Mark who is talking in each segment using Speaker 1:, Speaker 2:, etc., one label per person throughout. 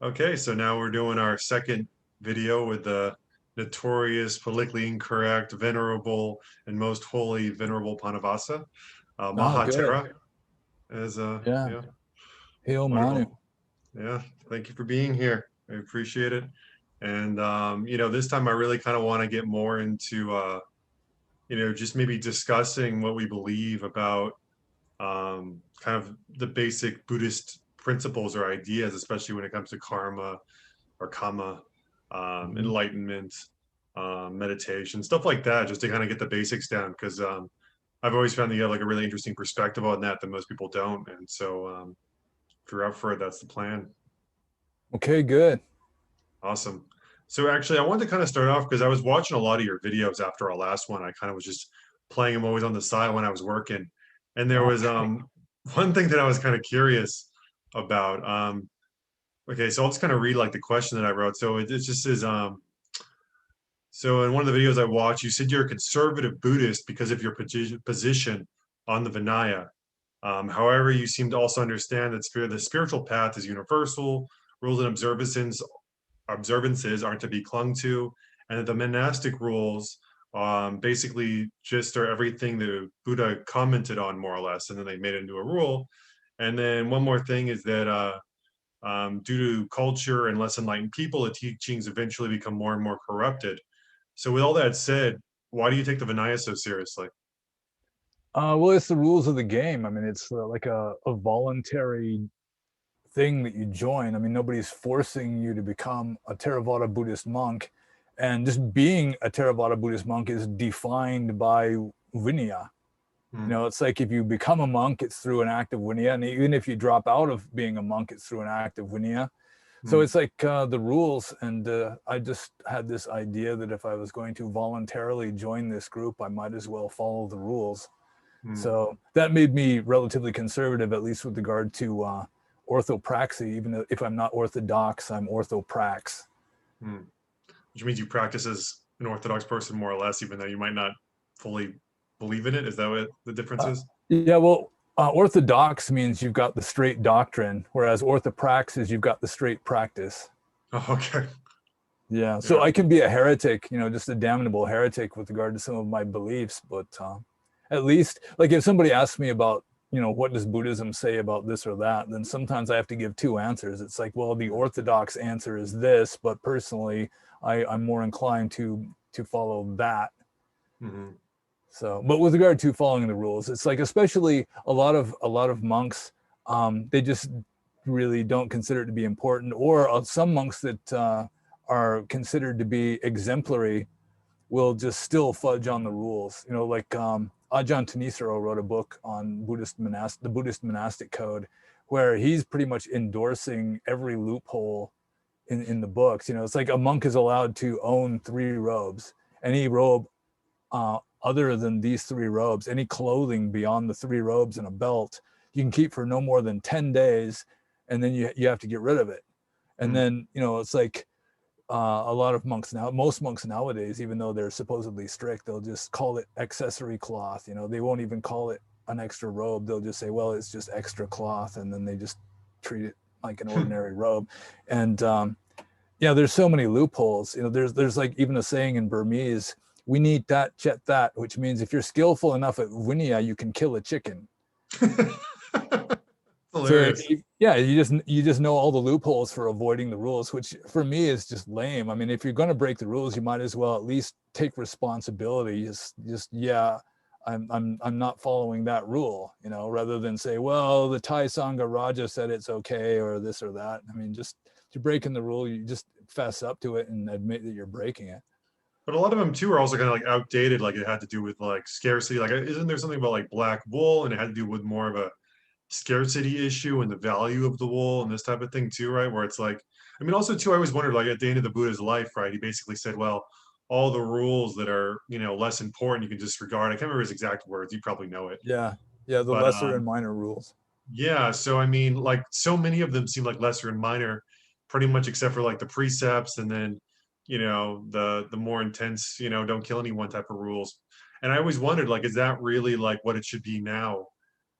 Speaker 1: Okay, so now we're doing our second video with the notorious, politically incorrect, venerable, and most holy Venerable Paññobhāsa,
Speaker 2: Oh, good.
Speaker 1: Mahatera, as
Speaker 2: Yeah.
Speaker 1: yeah,
Speaker 2: Hail Manu.
Speaker 1: wonderful. Yeah, thank you for being here. I appreciate it. And this time I really kind of want to get more into just maybe discussing what we believe about kind of the basic Buddhist principles or ideas, especially when it comes to karma or kama,
Speaker 2: Mhm.
Speaker 1: enlightenment, meditation, stuff like that, just to kind of get the basics down. Because I've always found that you have like a really interesting perspective on that most people don't. And so, if you're up for it, that's the plan.
Speaker 2: Okay, good.
Speaker 1: Awesome. So actually, I wanted to kind of start off because I was watching a lot of your videos after our last one. I kind of was just playing them always on the side when I was working, and there was
Speaker 2: Okay.
Speaker 1: one thing that I was kind of curious about. Okay, so I'll just kind of read like the question that I wrote. So it just says, so in one of the videos I watched, you said you're a conservative Buddhist because of your position on the Vinaya. However, you seem to also understand that the spiritual path is universal. Rules and observances aren't to be clung to, and that the monastic rules basically just are everything the Buddha commented on more or less, and then they made it into a rule. And then one more thing is that due to culture and less enlightened people, the teachings eventually become more and more corrupted. So with all that said, why do you take the Vinaya so seriously?
Speaker 2: Well, it's the rules of the game. I mean, it's like a voluntary thing that you join. I mean, nobody's forcing you to become a Theravada Buddhist monk. And just being a Theravada Buddhist monk is defined by Vinaya.
Speaker 1: Hmm.
Speaker 2: It's like if you become a monk, it's through an act of Vinaya. And even if you drop out of being a monk, it's through an act of Vinaya. So
Speaker 1: Hmm.
Speaker 2: it's like the rules. And I just had this idea that if I was going to voluntarily join this group, I might as well follow the rules.
Speaker 1: Hmm.
Speaker 2: So that made me relatively conservative, at least with regard to orthopraxy. Even if I'm not orthodox, I'm orthoprax.
Speaker 1: Hmm. Which means you practice as an Orthodox person more or less, even though you might not fully believe in it. Is that what the difference
Speaker 2: Uh,
Speaker 1: is?
Speaker 2: yeah, well, orthodox means you've got the straight doctrine, whereas orthoprax is you've got the straight practice.
Speaker 1: Oh, okay.
Speaker 2: Yeah, so
Speaker 1: Yeah.
Speaker 2: I can be a heretic, just a damnable heretic with regard to some of my beliefs, but at least, like if somebody asks me about, what does Buddhism say about this or that, then sometimes I have to give two answers. It's like, well, the orthodox answer is this, but personally, I'm more inclined to follow that.
Speaker 1: Hmm.
Speaker 2: So, but with regard to following the rules, it's like especially a lot of monks, they just really don't consider it to be important, or some monks that are considered to be exemplary will just still fudge on the rules. Like Ajahn Tanisaro wrote a book on the Buddhist monastic code, where he's pretty much endorsing every loophole in the books. It's like a monk is allowed to own 3 robes. Any robe other than these 3 robes, any clothing beyond the 3 robes and a belt, you can keep for no more than 10 days, and then you have to get rid of it. And
Speaker 1: Hmm.
Speaker 2: then, it's like a lot of monks now, most monks nowadays, even though they're supposedly strict, they'll just call it accessory cloth. They won't even call it an extra robe. They'll just say, well, it's just extra cloth. And then they just treat it like an ordinary robe. And yeah, there's so many loopholes. There's like even a saying in Burmese, we need that, jet that, which means if you're skillful enough at Vinaya, you can kill a chicken. So
Speaker 1: Hilarious.
Speaker 2: yeah, you just know all the loopholes for avoiding the rules, which for me is just lame. I mean, if you're going to break the rules, you might as well at least take responsibility. Just yeah, I'm not following that rule, rather than say, well, the Thai Sangha Raja said it's okay or this or that. I mean, just if you're breaking the rule, you just fess up to it and admit that you're breaking it.
Speaker 1: But a lot of them too are also kind of like outdated. Like it had to do with like scarcity. Like, isn't there something about like black wool, and it had to do with more of a scarcity issue and the value of the wool and this type of thing too, right? Where it's like, I mean, also too, I always wondered, like at the end of the Buddha's life, right? He basically said, well, all the rules that are, less important, you can disregard. I can't remember his exact words. You probably know it,
Speaker 2: Yeah, yeah, the
Speaker 1: but
Speaker 2: lesser and minor rules.
Speaker 1: yeah. So I mean, like so many of them seem like lesser and minor, pretty much except for like the precepts, and then the more intense, don't kill anyone type of rules. And I always wondered, like, is that really like what it should be now?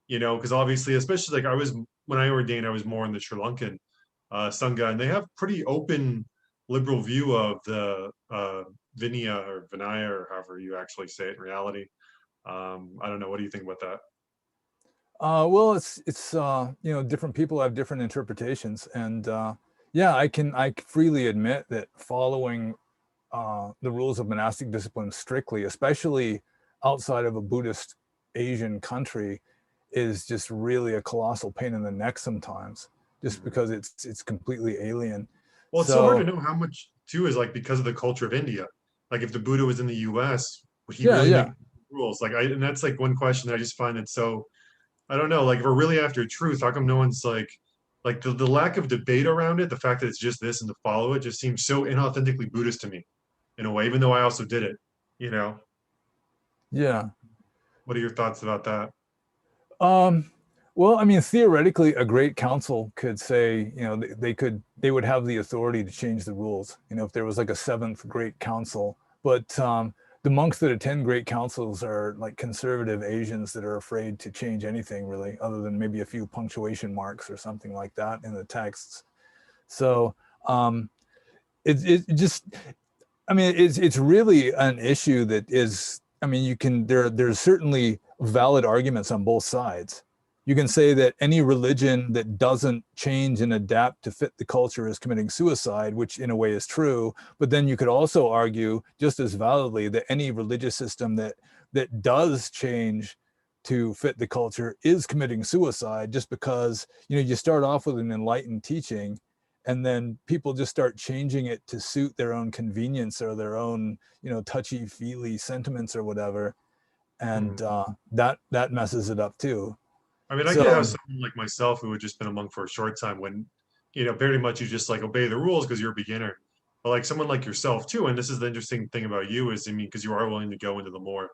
Speaker 1: Because obviously, especially like I was when I ordained, I was more in the Sri Lankan Sangha, and they have pretty open liberal view of the Vinaya or Vinaya or however you actually say it in reality. I don't know. What do you think about that?
Speaker 2: Well, it's you know, different people have different interpretations, and yeah, I freely admit that following the rules of monastic discipline strictly, especially outside of a Buddhist Asian country, is just really a colossal pain in the neck sometimes, just
Speaker 1: Mhm.
Speaker 2: because it's completely alien.
Speaker 1: Well, it's so hard to
Speaker 2: So
Speaker 1: know how much too is like because of the culture of India. Like if the Buddha was in the U.S., would he
Speaker 2: yeah,
Speaker 1: really make
Speaker 2: yeah.
Speaker 1: rules? Like and that's like one question that I just find it so I don't know. Like if we're really after truth, how come no one's like the lack of debate around it, the fact that it's just this and to follow it just seems so inauthentically Buddhist to me in a way, even though I also did it, you know?
Speaker 2: Yeah.
Speaker 1: What are your thoughts about that?
Speaker 2: Um, well, I mean, theoretically, a great council could say, you know, they would have the authority to change the rules. You know, if there was like a seventh great council, but the monks that attend great councils are like conservative Asians that are afraid to change anything really, other than maybe a few punctuation marks or something like that in the texts. So um, it just, I mean, it's really an issue that is, I mean, there's certainly valid arguments on both sides. You can say that any religion that doesn't change and adapt to fit the culture is committing suicide, which in a way is true. But then you could also argue just as validly that any religious system that does change to fit the culture is committing suicide, just because, you know, you start off with an enlightened teaching and then people just start changing it to suit their own convenience or their own, you know, touchy feely sentiments or whatever, and
Speaker 1: Mhm.
Speaker 2: that messes it up too.
Speaker 1: I mean, I get how
Speaker 2: So
Speaker 1: someone like myself who had just been a monk for a short time when, pretty much you just like obey the rules because you're a beginner. But like someone like yourself too, and this is the interesting thing about you is, I mean, because you are willing to go into the more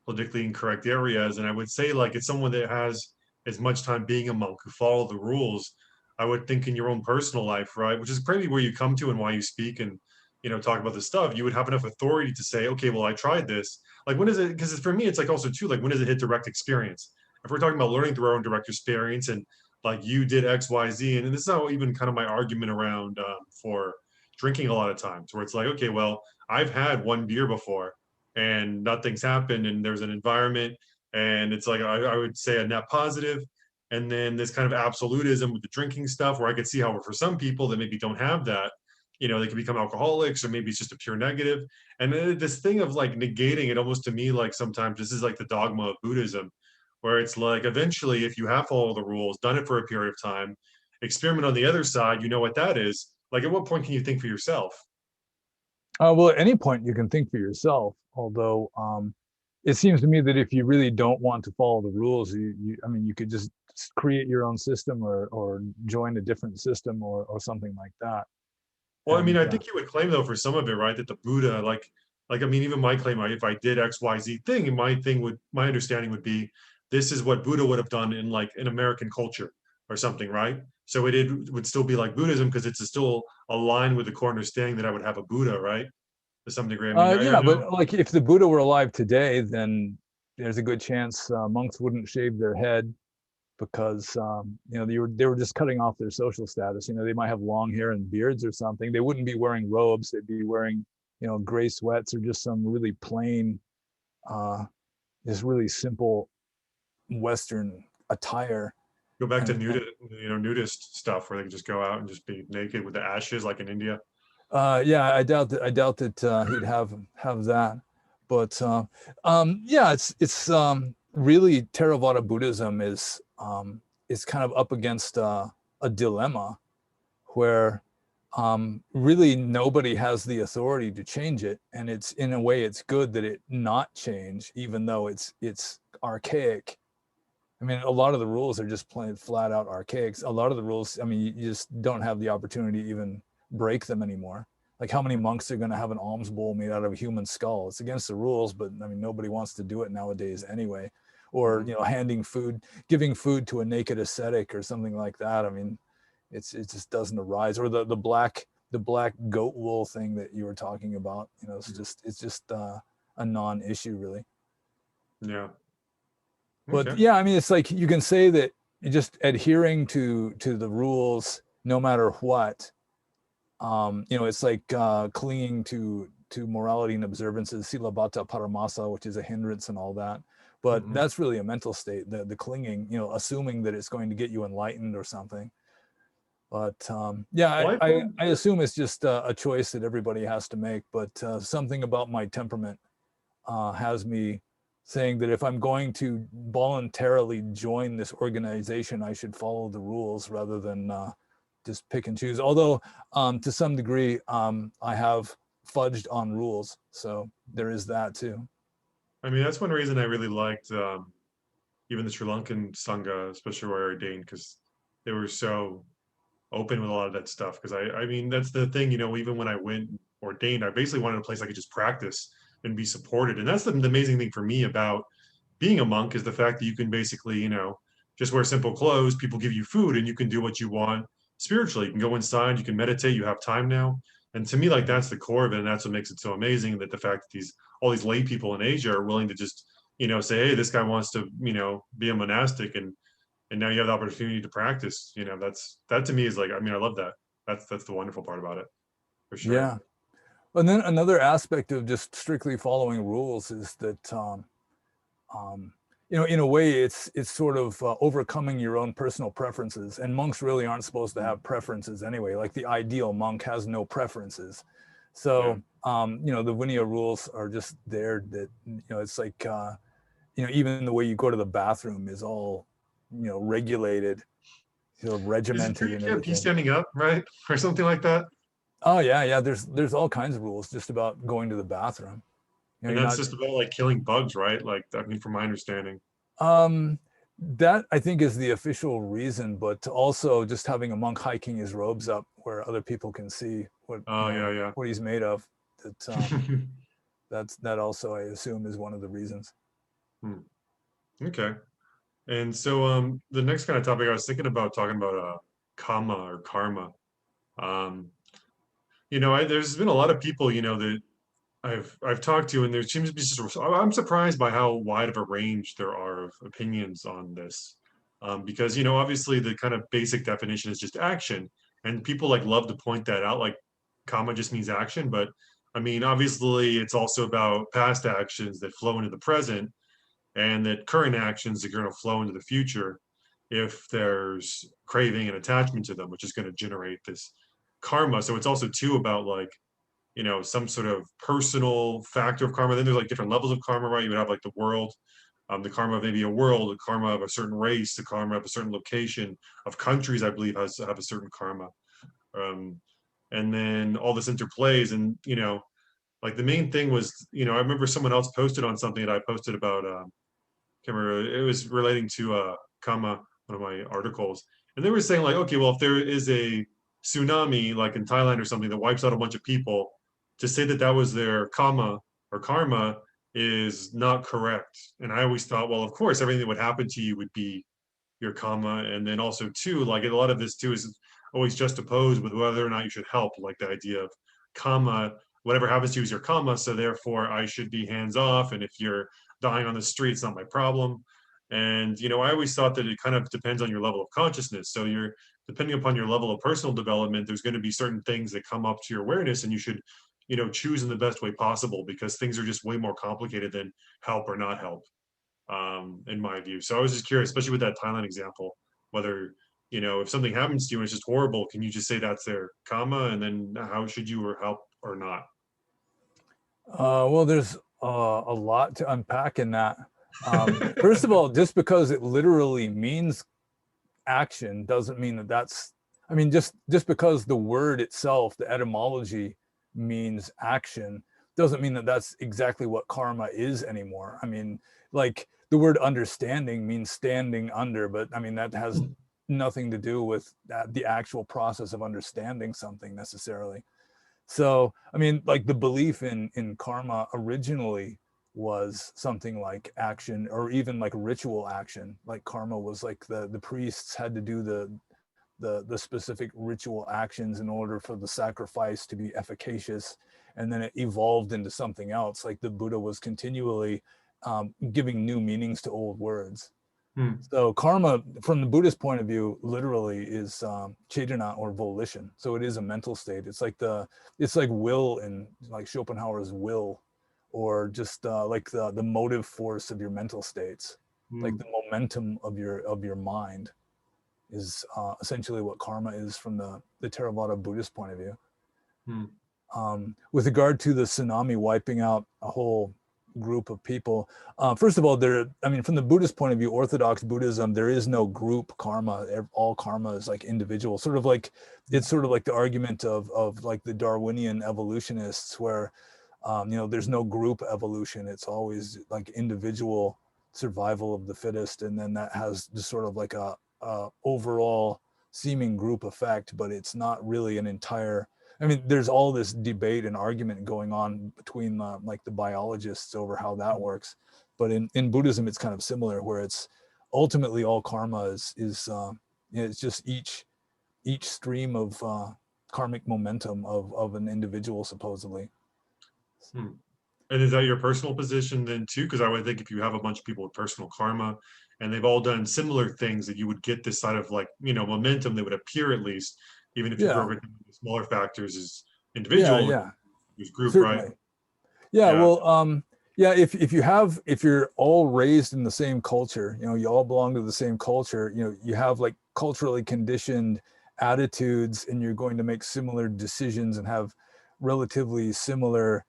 Speaker 1: politically incorrect areas. And I would say, like, it's someone that has as much time being a monk who follow the rules. I would think in your own personal life, right? Which is probably where you come to and why you speak and, talk about this stuff. You would have enough authority to say, okay, well, I tried this. Like, when is it? Because for me, it's like also too, like, when does it hit direct experience? If we're talking about learning through our own direct experience and like you did X, Y, Z, and this is how even kind of my argument around for drinking a lot of times, where it's like, okay, well, I've had one beer before and nothing's happened and there's an environment and it's like I would say a net positive and then this kind of absolutism with the drinking stuff where I could see how for some people that maybe don't have that they can become alcoholics or maybe it's just a pure negative and then this thing of like negating it almost to me like sometimes this is like the dogma of Buddhism where it's like eventually if you have followed the rules done it for a period of time experiment on the other side you know what that is like at what point can you think for yourself.
Speaker 2: well, at any point you can think for yourself, although it seems to me that if you really don't want to follow the rules, I mean, you could just create your own system or join a different system or something like that.
Speaker 1: Well, I mean,
Speaker 2: And
Speaker 1: I think you would claim though for some of it, right, that the Buddha, like I mean, even my claim, right, if I did X, Y, Z thing, and my understanding would be, this is what Buddha would have done in like an American culture or something, right? So would still be like Buddhism because it's still aligned with the core understanding that I would have a Buddha, right, to some degree. I mean, I
Speaker 2: yeah,
Speaker 1: know.
Speaker 2: but like if the Buddha were alive today, then there's a good chance monks wouldn't shave their head because you know they were just cutting off their social status. You know, they might have long hair and beards or something. They wouldn't be wearing robes. They'd be wearing, you know, gray sweats or just some really plain, uh, just really simple Western attire.
Speaker 1: Go back to
Speaker 2: And
Speaker 1: nudist stuff where they can just go out and just be naked with the ashes, like in India.
Speaker 2: yeah, I doubt that he'd have that. But yeah, it's really Theravada Buddhism is kind of up against a dilemma where really nobody has the authority to change it, and it's in a way it's good that it not change, even though it's archaic. I mean, a lot of the rules are just plain flat out archaic. A lot of the rules, I mean, you just don't have the opportunity to even break them anymore. Like how many monks are going to have an alms bowl made out of a human skull? It's against the rules, but I mean, nobody wants to do it nowadays anyway. Or,
Speaker 1: Mhm.
Speaker 2: you know, handing food, giving food to a naked ascetic or something like that. I mean, it just doesn't arise. Or the black goat wool thing that you were talking about. You know, it's just a non-issue really.
Speaker 1: Yeah.
Speaker 2: But
Speaker 1: Okay.
Speaker 2: yeah, I mean, it's like you can say that just adhering to the rules no matter what. You know, it's like clinging to morality and observances, silabata paramasa, which is a hindrance and all that. But
Speaker 1: Hmm.
Speaker 2: that's really a mental state, the clinging, you know, assuming that it's going to get you enlightened or something. But yeah,
Speaker 1: Well, I find,
Speaker 2: I assume it's just a choice that everybody has to make. But something about my temperament has me saying that if I'm going to voluntarily join this organization, I should follow the rules rather than just pick and choose. Although to some degree, I have fudged on rules. So there is that too.
Speaker 1: I mean, that's one reason I really liked even the Sri Lankan Sangha, especially where I ordained, because they were so open with a lot of that stuff. Because I mean, that's the thing, you know, even when I went ordained, I basically wanted a place I could just practice and be supported. And that's the amazing thing for me about being a monk is the fact that you can basically, you know, just wear simple clothes, people give you food, and you can do what you want spiritually. You can go inside, you can meditate, you have time now. And to me, like that's the core of it, and that's what makes it so amazing that the fact that these all these lay people in Asia are willing to just, you know, say, hey, this guy wants to, you know, be a monastic and now you have the opportunity to practice. You know, that to me is like, I mean, I love that. That's the wonderful part about it, for sure.
Speaker 2: Yeah. And then another aspect of just strictly following rules is that um, you know, in a way, it's sort of overcoming your own personal preferences. And monks really aren't supposed to
Speaker 1: Mm.
Speaker 2: have preferences anyway. Like the ideal monk has no preferences.
Speaker 1: Yeah.
Speaker 2: So you know, the Vinaya rules are just there. That you know, it's like you know, even the way you go to the bathroom is all you know regulated, sort of
Speaker 1: Is it true
Speaker 2: regimented
Speaker 1: you
Speaker 2: and
Speaker 1: can't pee
Speaker 2: everything.
Speaker 1: standing up, right? Or something like that?
Speaker 2: Oh yeah, yeah. There's all kinds of rules just about going to the bathroom. You know,
Speaker 1: And
Speaker 2: you're
Speaker 1: that's
Speaker 2: not.
Speaker 1: just about like killing bugs, right? Like, I mean, from my understanding.
Speaker 2: Um, that I think is the official reason, but also just having a monk hiking his robes up where other people can see what you
Speaker 1: Oh,
Speaker 2: know
Speaker 1: yeah,
Speaker 2: what he's made of. That
Speaker 1: yeah.
Speaker 2: that also I assume is one of the reasons.
Speaker 1: Hmm. Okay. And so the next kind of topic I was thinking about talking about karma or karma. Um, you know, there's been a lot of people, you know, that I've talked to, and there seems to be just I'm surprised by how wide of a range there are of opinions on this. Because, you know, obviously the kind of basic definition is just action, and people like love to point that out, like karma just means action, but I mean, obviously it's also about past actions that flow into the present and that current actions are going to flow into the future if there's craving and attachment to them, which is going to generate this karma. So it's also too about like, you know, some sort of personal factor of karma. Then there's like different levels of karma, right? You would have like the world, the karma of maybe a world, the karma of a certain race, the karma of a certain location, of countries, I believe, has have a certain karma. Um, and then all this interplays, and you know, like the main thing was, you know, I remember someone else posted on something that I posted about can't remember. It was relating to Kama, one of my articles, and they were saying like, okay, well, if there is a tsunami like in Thailand or something that wipes out a bunch of people, to say that that was their Kama or karma is not correct. And I always thought, well, of course, everything that would happen to you would be your karma, and then also too, like a lot of this too is always juxtaposed with whether or not you should help, like the idea of karma. Whatever happens to you is your karma, so therefore I should be hands off. And if you're dying on the street, it's not my problem. And you know, I always thought that it kind of depends on your level of consciousness. So you're depending upon your level of personal development, there's going to be certain things that come up to your awareness, and you should, you know, choose in the best way possible because things are just way more complicated than help or not help, in my view. So I was just curious, especially with that Thailand example, whether, you know, if something happens to you and it's just horrible, can you just say that's their karma, and then how should you or help or not?
Speaker 2: Well, there's a lot to unpack in that. First of all, just because it literally means action doesn't mean that that's. I mean, just because the word itself, the etymology, means action, doesn't mean that that's exactly what karma is anymore. I mean, like the word understanding means standing under, but I mean that has nothing to do with that, the actual process of understanding something necessarily. So, I mean, like the belief in karma originally was something like action or even like ritual action. Like karma was like the priests had to do the specific ritual actions in order for the sacrifice to be efficacious. And then it evolved into something else. Like the Buddha was continually giving new meanings to old words.
Speaker 1: Hmm.
Speaker 2: So karma, from the Buddhist point of view, literally is cetana, or volition. So it is a mental state. It's like will, in like Schopenhauer's will, or just like the motive force of your mental states, like
Speaker 1: Hmm.
Speaker 2: the momentum of your mind is essentially what karma is from the Theravada Buddhist point of view.
Speaker 1: Hmm.
Speaker 2: With regard to the tsunami wiping out a whole group of people, first of all, from the Buddhist point of view, Orthodox Buddhism, there is no group karma. All karma is like individual, it's sort of like the argument of like the Darwinian evolutionists, where there's no group evolution. It's always like individual survival of the fittest, and then that has just sort of like a overall seeming group effect, but it's not really an entire. There's all this debate and argument going on between like the biologists over how that works, but in Buddhism it's kind of similar, where it's ultimately all karma is it's just each stream of karmic momentum of an individual, supposedly.
Speaker 1: Hmm. And is that your personal position then too? Because I would think if you have a bunch of people with personal karma and they've all done similar things, that you would get this sort of like, momentum that would appear at least, even if you
Speaker 2: Yeah,
Speaker 1: broke it down into smaller factors as
Speaker 2: yeah,
Speaker 1: individual,
Speaker 2: yeah,
Speaker 1: as group, right?
Speaker 2: certainly. Yeah,
Speaker 1: Yeah.
Speaker 2: well, yeah, if you're all raised in the same culture, you all belong to the same culture, you have like culturally conditioned attitudes, and you're going to make similar decisions and have relatively similar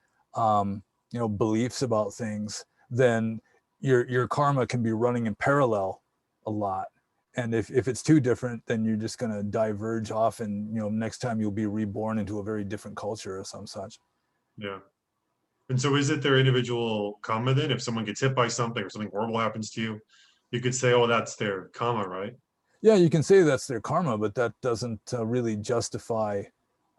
Speaker 2: beliefs about things, then your karma can be running in parallel a lot. And if it's too different, then you're just going to diverge off, and next time you'll be reborn into a very different culture or some such.
Speaker 1: Yeah. And so is it their individual karma then? If someone gets hit by something or something horrible happens to you, you could say, oh, that's their karma, right?
Speaker 2: Yeah, you can say that's their karma, but that doesn't really justify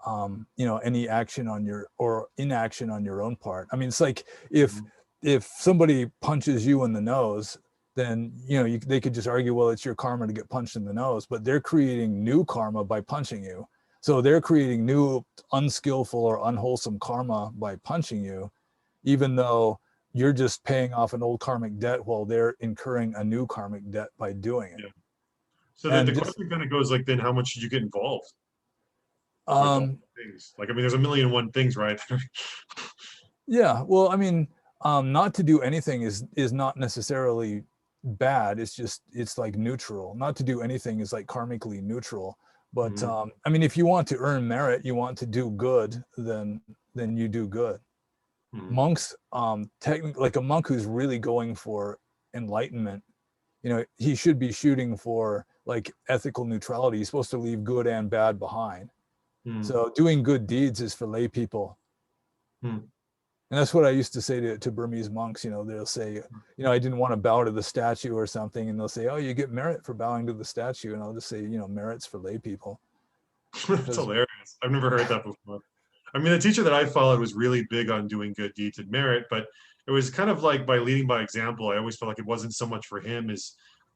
Speaker 2: any action on your or inaction on your own part. It's like if
Speaker 1: Mhm.
Speaker 2: somebody punches you in the nose, then they could just argue, well, it's your karma to get punched in the nose, but they're creating new karma by punching you. So they're creating new unskillful or unwholesome karma by punching you, even though you're just paying off an old karmic debt while they're incurring a new karmic debt by doing it.
Speaker 1: Yeah. So then the
Speaker 2: And just
Speaker 1: question kind of goes like, then how much should you get involved with all
Speaker 2: um
Speaker 1: the things? Like, there's a million and one things, right?
Speaker 2: yeah, well, not to do anything is not necessarily bad. It's like neutral. Not to do anything is like karmically neutral. But
Speaker 1: Mhm.
Speaker 2: if you want to earn merit, you want to do good, then you do good.
Speaker 1: Mhm.
Speaker 2: Monks, technically, like a monk who's really going for enlightenment, he should be shooting for like ethical neutrality. He's supposed to leave good and bad behind.
Speaker 1: Mhm.
Speaker 2: So doing good deeds is for lay people.
Speaker 1: Mhm.
Speaker 2: And that's what I used to say to Burmese monks. They'll say, I didn't want to bow to the statue or something. And they'll say, oh, you get merit for bowing to the statue. And I'll just say, merits for lay people.
Speaker 1: That's
Speaker 2: Because,
Speaker 1: hilarious. I've never heard that before. The teacher that I followed was really big on doing good deeds and merit, but it was kind of like by leading by example. I always felt like it wasn't so much for him as,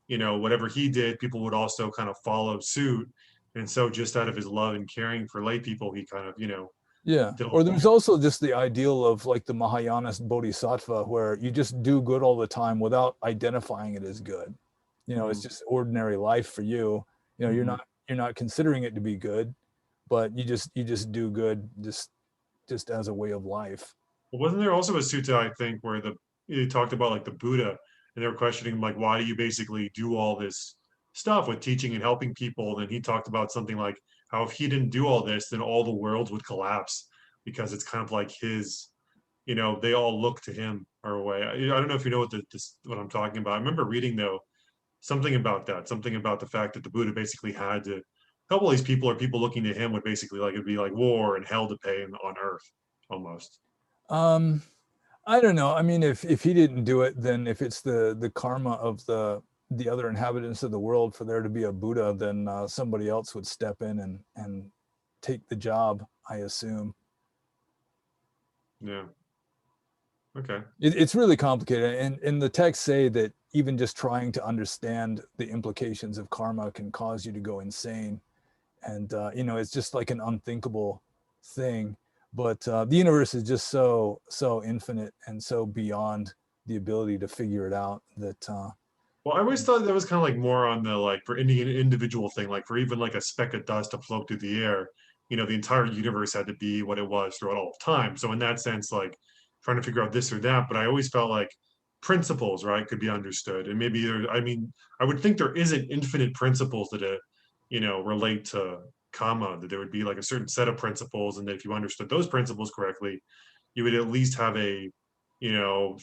Speaker 1: whatever he did, people would also kind of follow suit. And so just out of his love and caring for lay people, he kind of,
Speaker 2: yeah.
Speaker 1: did all
Speaker 2: Or
Speaker 1: that.
Speaker 2: there's also just the ideal of like the Mahayanist bodhisattva, where you just do good all the time without identifying it as good. It's
Speaker 1: Mhm.
Speaker 2: just ordinary life for you. You're
Speaker 1: Mhm.
Speaker 2: not considering it to be good, but you just do good just as a way of life.
Speaker 1: Well, wasn't there also a sutta, I think, where you talked about like the Buddha, and they were questioning like, why do you basically do all this stuff with teaching and helping people? And then he talked about something like how if he didn't do all this, then all the worlds would collapse because it's kind of like his, they all look to him or a way. I don't know if you know what I'm talking about. I remember reading though something about that, something about the fact that the Buddha basically had to help all these people, or people looking to him would basically like it'd be like war and hell to pay on Earth almost.
Speaker 2: Um, I don't know. If he didn't do it, then if it's the karma of the other inhabitants of the world for there to be a Buddha, then somebody else would step in and take the job, I assume.
Speaker 1: Yeah. Okay.
Speaker 2: It's really complicated, and the texts say that even just trying to understand the implications of karma can cause you to go insane, and it's just like an unthinkable thing. But the universe is just so infinite and so beyond the ability to figure it out that
Speaker 1: Well, I always thought that was kind of like more on the like for any individual thing, like for even like a speck of dust to float through the air, the entire universe had to be what it was throughout all of time. So in that sense, like trying to figure out this or that, but I always felt like principles, right, could be understood. And maybe there, I mean, I would think there isn't infinite principles that relate to karma, that there would be like a certain set of principles, and that if you understood those principles correctly, you would at least have a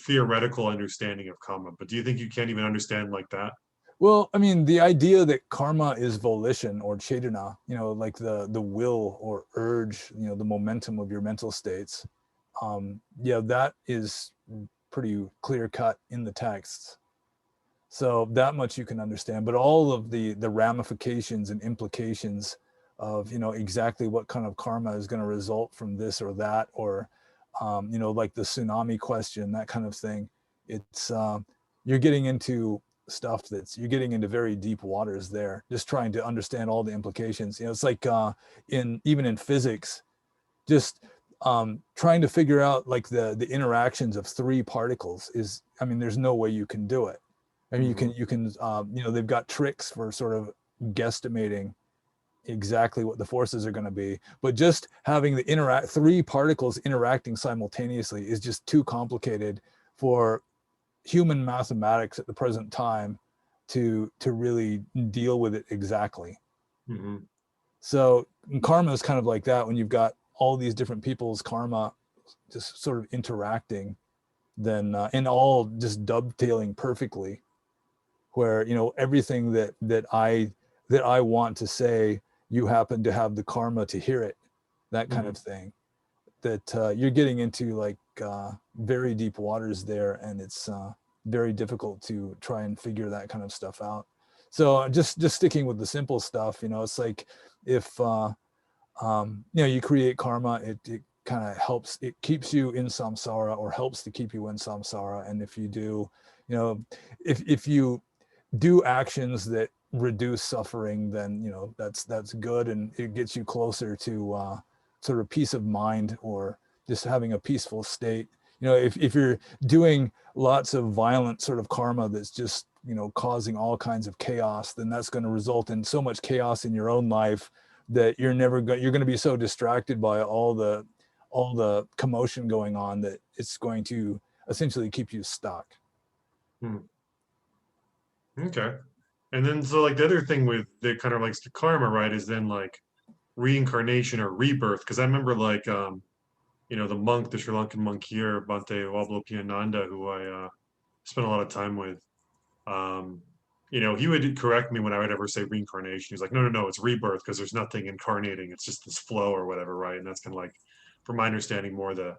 Speaker 1: theoretical understanding of karma. But do you think you can't even understand like that?
Speaker 2: Well, I mean, the idea that karma is volition or cetana, like the will or urge, the momentum of your mental states. Yeah, that is pretty clear cut in the texts. So that much you can understand, but all of the ramifications and implications of exactly what kind of karma is going to result from this or that, or like the tsunami question, that kind of thing. It's you're getting into stuff you're getting into very deep waters there, just trying to understand all the implications. It's like even in physics, just trying to figure out like the interactions of three particles is, I mean, there's no way you can do it. I mean,
Speaker 1: Hmm.
Speaker 2: you can they've got tricks for sort of guesstimating exactly what the forces are going to be, but just having the three particles interacting simultaneously is just too complicated for human mathematics at the present time to really deal with it exactly.
Speaker 1: Hmm.
Speaker 2: So karma is kind of like that, when you've got all these different people's karma just sort of interacting, then and all just dovetailing perfectly, where everything that I want to say, you happen to have the karma to hear it, that kind of
Speaker 1: Hmm.
Speaker 2: thing. That you're getting into like very deep waters there, and it's very difficult to try and figure that kind of stuff out. So just sticking with the simple stuff, it's like if you create karma, it kind of helps, it keeps you in samsara, or helps to keep you in samsara. And if you do, if you do actions that reduce suffering, then that's good, and it gets you closer to sort of peace of mind, or just having a peaceful state. If you're doing lots of violent sort of karma that's just causing all kinds of chaos, then that's going to result in so much chaos in your own life that you're going to be so distracted by all the commotion going on, that it's going to essentially keep you stuck.
Speaker 1: Hmm. Okay. And then so like the other thing with the kind of like the karma, right, is then like reincarnation or rebirth. Because I remember like the monk, the Sri Lankan monk here, Bhante Wabalopiananda, who I spent a lot of time with. Um, he would correct me when I would ever say reincarnation. He's like, no, no, no, it's rebirth because there's nothing incarnating. It's just this flow or whatever, right? And that's kind of like, from my understanding, more the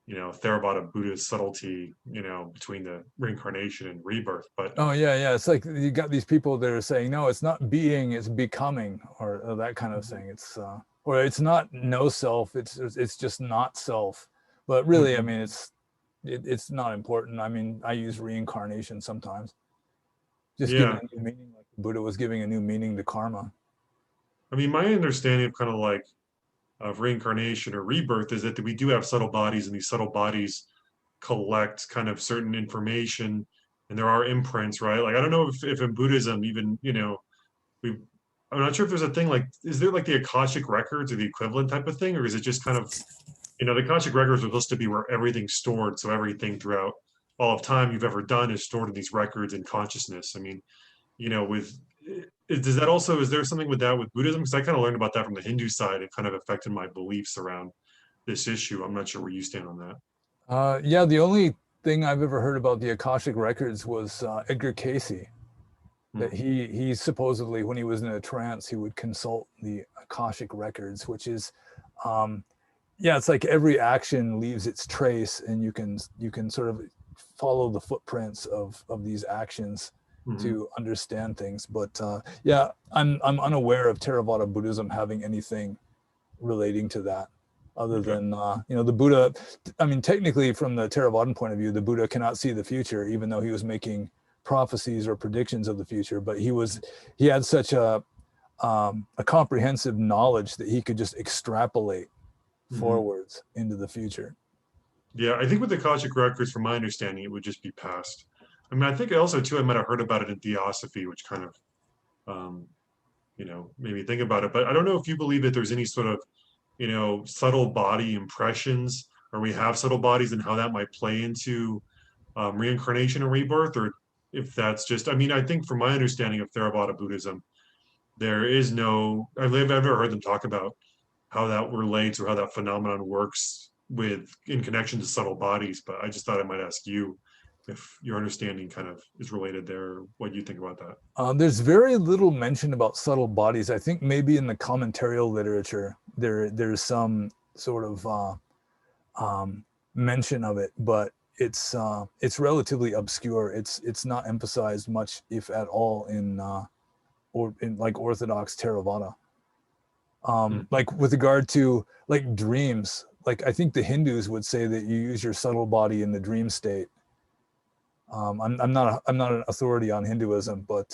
Speaker 1: Theravada Buddhist subtlety, between the reincarnation and rebirth. But
Speaker 2: Oh yeah, yeah. It's like you got these people that are saying, no, it's not being, it's becoming, or that kind of thing. It's or it's not no self. It's just not self. But really, I
Speaker 1: Mhm.
Speaker 2: mean, it's not important. I mean, I use reincarnation sometimes, just giving
Speaker 1: Yeah,
Speaker 2: a new meaning, like Buddha was giving a new meaning to karma.
Speaker 1: I mean, my understanding of kind of like of reincarnation or rebirth is that we do have subtle bodies, and these subtle bodies collect kind of certain information, and there are imprints, right? Like I don't know if in Buddhism even we I'm not sure if there's a thing like, is there like the Akashic records or the equivalent type of thing, or is it just kind of the Akashic records are supposed to be where everything's stored, so everything throughout all of time you've ever done is stored in these records in consciousness. I mean, with does that also, is there something with that with Buddhism? Because I kind of learned about that from the Hindu side. It kind of affected my beliefs around this issue. I'm not sure where you stand on that.
Speaker 2: Yeah, the only thing I've ever heard about the Akashic records was Edgar Casey. That
Speaker 1: Hmm.
Speaker 2: he supposedly, when he was in a trance, he would consult the Akashic records, which is yeah, it's like every action leaves its trace, and you can sort of follow the footprints of these actions
Speaker 1: Hmm.
Speaker 2: to understand things. But yeah, I'm unaware of Theravada Buddhism having anything relating to that, other
Speaker 1: Okay.
Speaker 2: than the Buddha. I mean, technically, from the Theravadan point of view, the Buddha cannot see the future, even though he was making prophecies or predictions of the future. But he had such a comprehensive knowledge that he could just extrapolate
Speaker 1: Hmm.
Speaker 2: forwards into the future.
Speaker 1: Yeah, I think with the Akashic records, from my understanding, it would just be past. I mean, I think also too, I might have heard about it in Theosophy, which kind of, um, made me think about it. But I don't know if you believe that there's any sort of, subtle body impressions, or we have subtle bodies, and how that might play into reincarnation and rebirth, or if that's just, I mean, I think from my understanding of Theravada Buddhism, there is no, I've never heard them talk about how that relates or how that phenomenon works with in connection to subtle bodies. But I just thought I might ask you if your understanding kind of is related there, what you think about that.
Speaker 2: There's very little mention about subtle bodies. I think maybe in the commentarial literature, there's some sort of mention of it, but it's relatively obscure. It's not emphasized much, if at all, or in like Orthodox Theravada. Like with regard to like dreams, like I think the Hindus would say that you use your subtle body in the dream state. I'm not an authority on Hinduism, but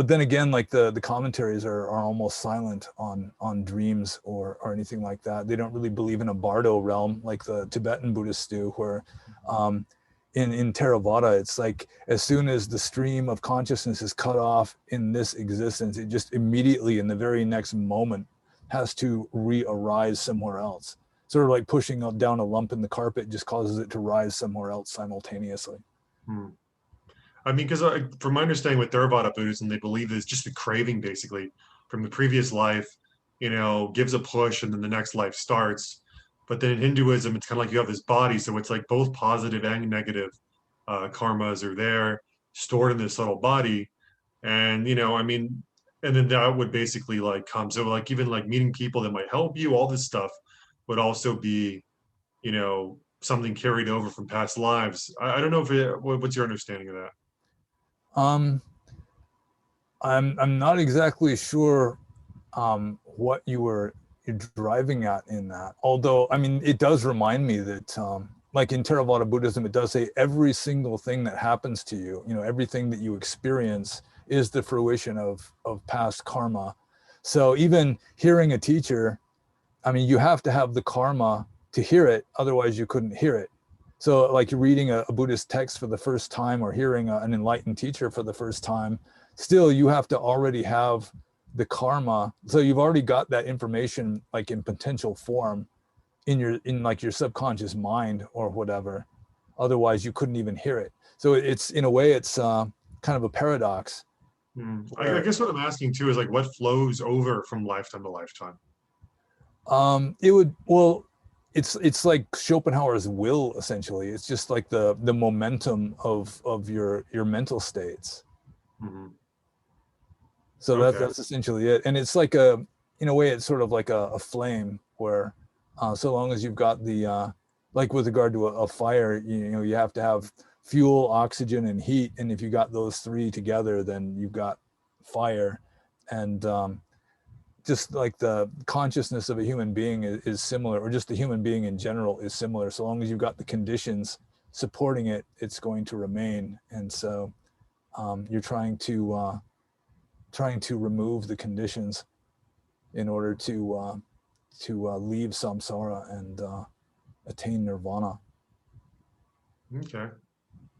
Speaker 2: then again, like the commentaries are almost silent on dreams or anything like that. They don't really believe in a bardo realm like the Tibetan Buddhists do, where in Theravada, it's like as soon as the stream of consciousness is cut off in this existence, it just immediately in the very next moment has to re-arise somewhere else. Sort of like pushing down a lump in the carpet just causes it to rise somewhere else simultaneously.
Speaker 1: Hmm. I mean, because from my understanding with Theravada Buddhism, they believe that it's just a craving basically from the previous life, gives a push and then the next life starts. But then in Hinduism, it's kind of like you have this body. So it's like both positive and negative karmas are there stored in this subtle body. And, I mean, and then that would basically like come. So like even like meeting people that might help you, all this stuff would also be, something carried over from past lives. I don't know what's your understanding of that?
Speaker 2: Um, I'm not exactly sure what you're driving at in that. Although, I mean, it does remind me that, like in Theravada Buddhism, it does say every single thing that happens to you, everything that you experience is the fruition of past karma. So even hearing a teacher, I mean, you have to have the karma to hear it, otherwise you couldn't hear it. So like you're reading a Buddhist text for the first time or hearing an enlightened teacher for the first time, still you have to already have the karma. So you've already got that information like in potential form in like your subconscious mind or whatever. Otherwise you couldn't even hear it. So it's in a way, it's kind of a paradox.
Speaker 1: I guess what I'm asking too is like what flows over from lifetime to lifetime.
Speaker 2: It would, well, it's like Schopenhauer's will, essentially. It's just like the momentum of your mental states.
Speaker 1: Mm-hmm.
Speaker 2: So
Speaker 1: Okay.
Speaker 2: that's essentially it. And it's like in a way, it's sort of like a flame where so long as you've got the, like with regard to a fire, you have to have fuel, oxygen, and heat. And if you got those three together, then you've got fire. And just like the consciousness of a human being is similar, or just the human being in general is similar. So long as you've got the conditions supporting it, it's going to remain. And so you're trying to remove the conditions in order to leave samsara and attain nirvana.
Speaker 1: Okay.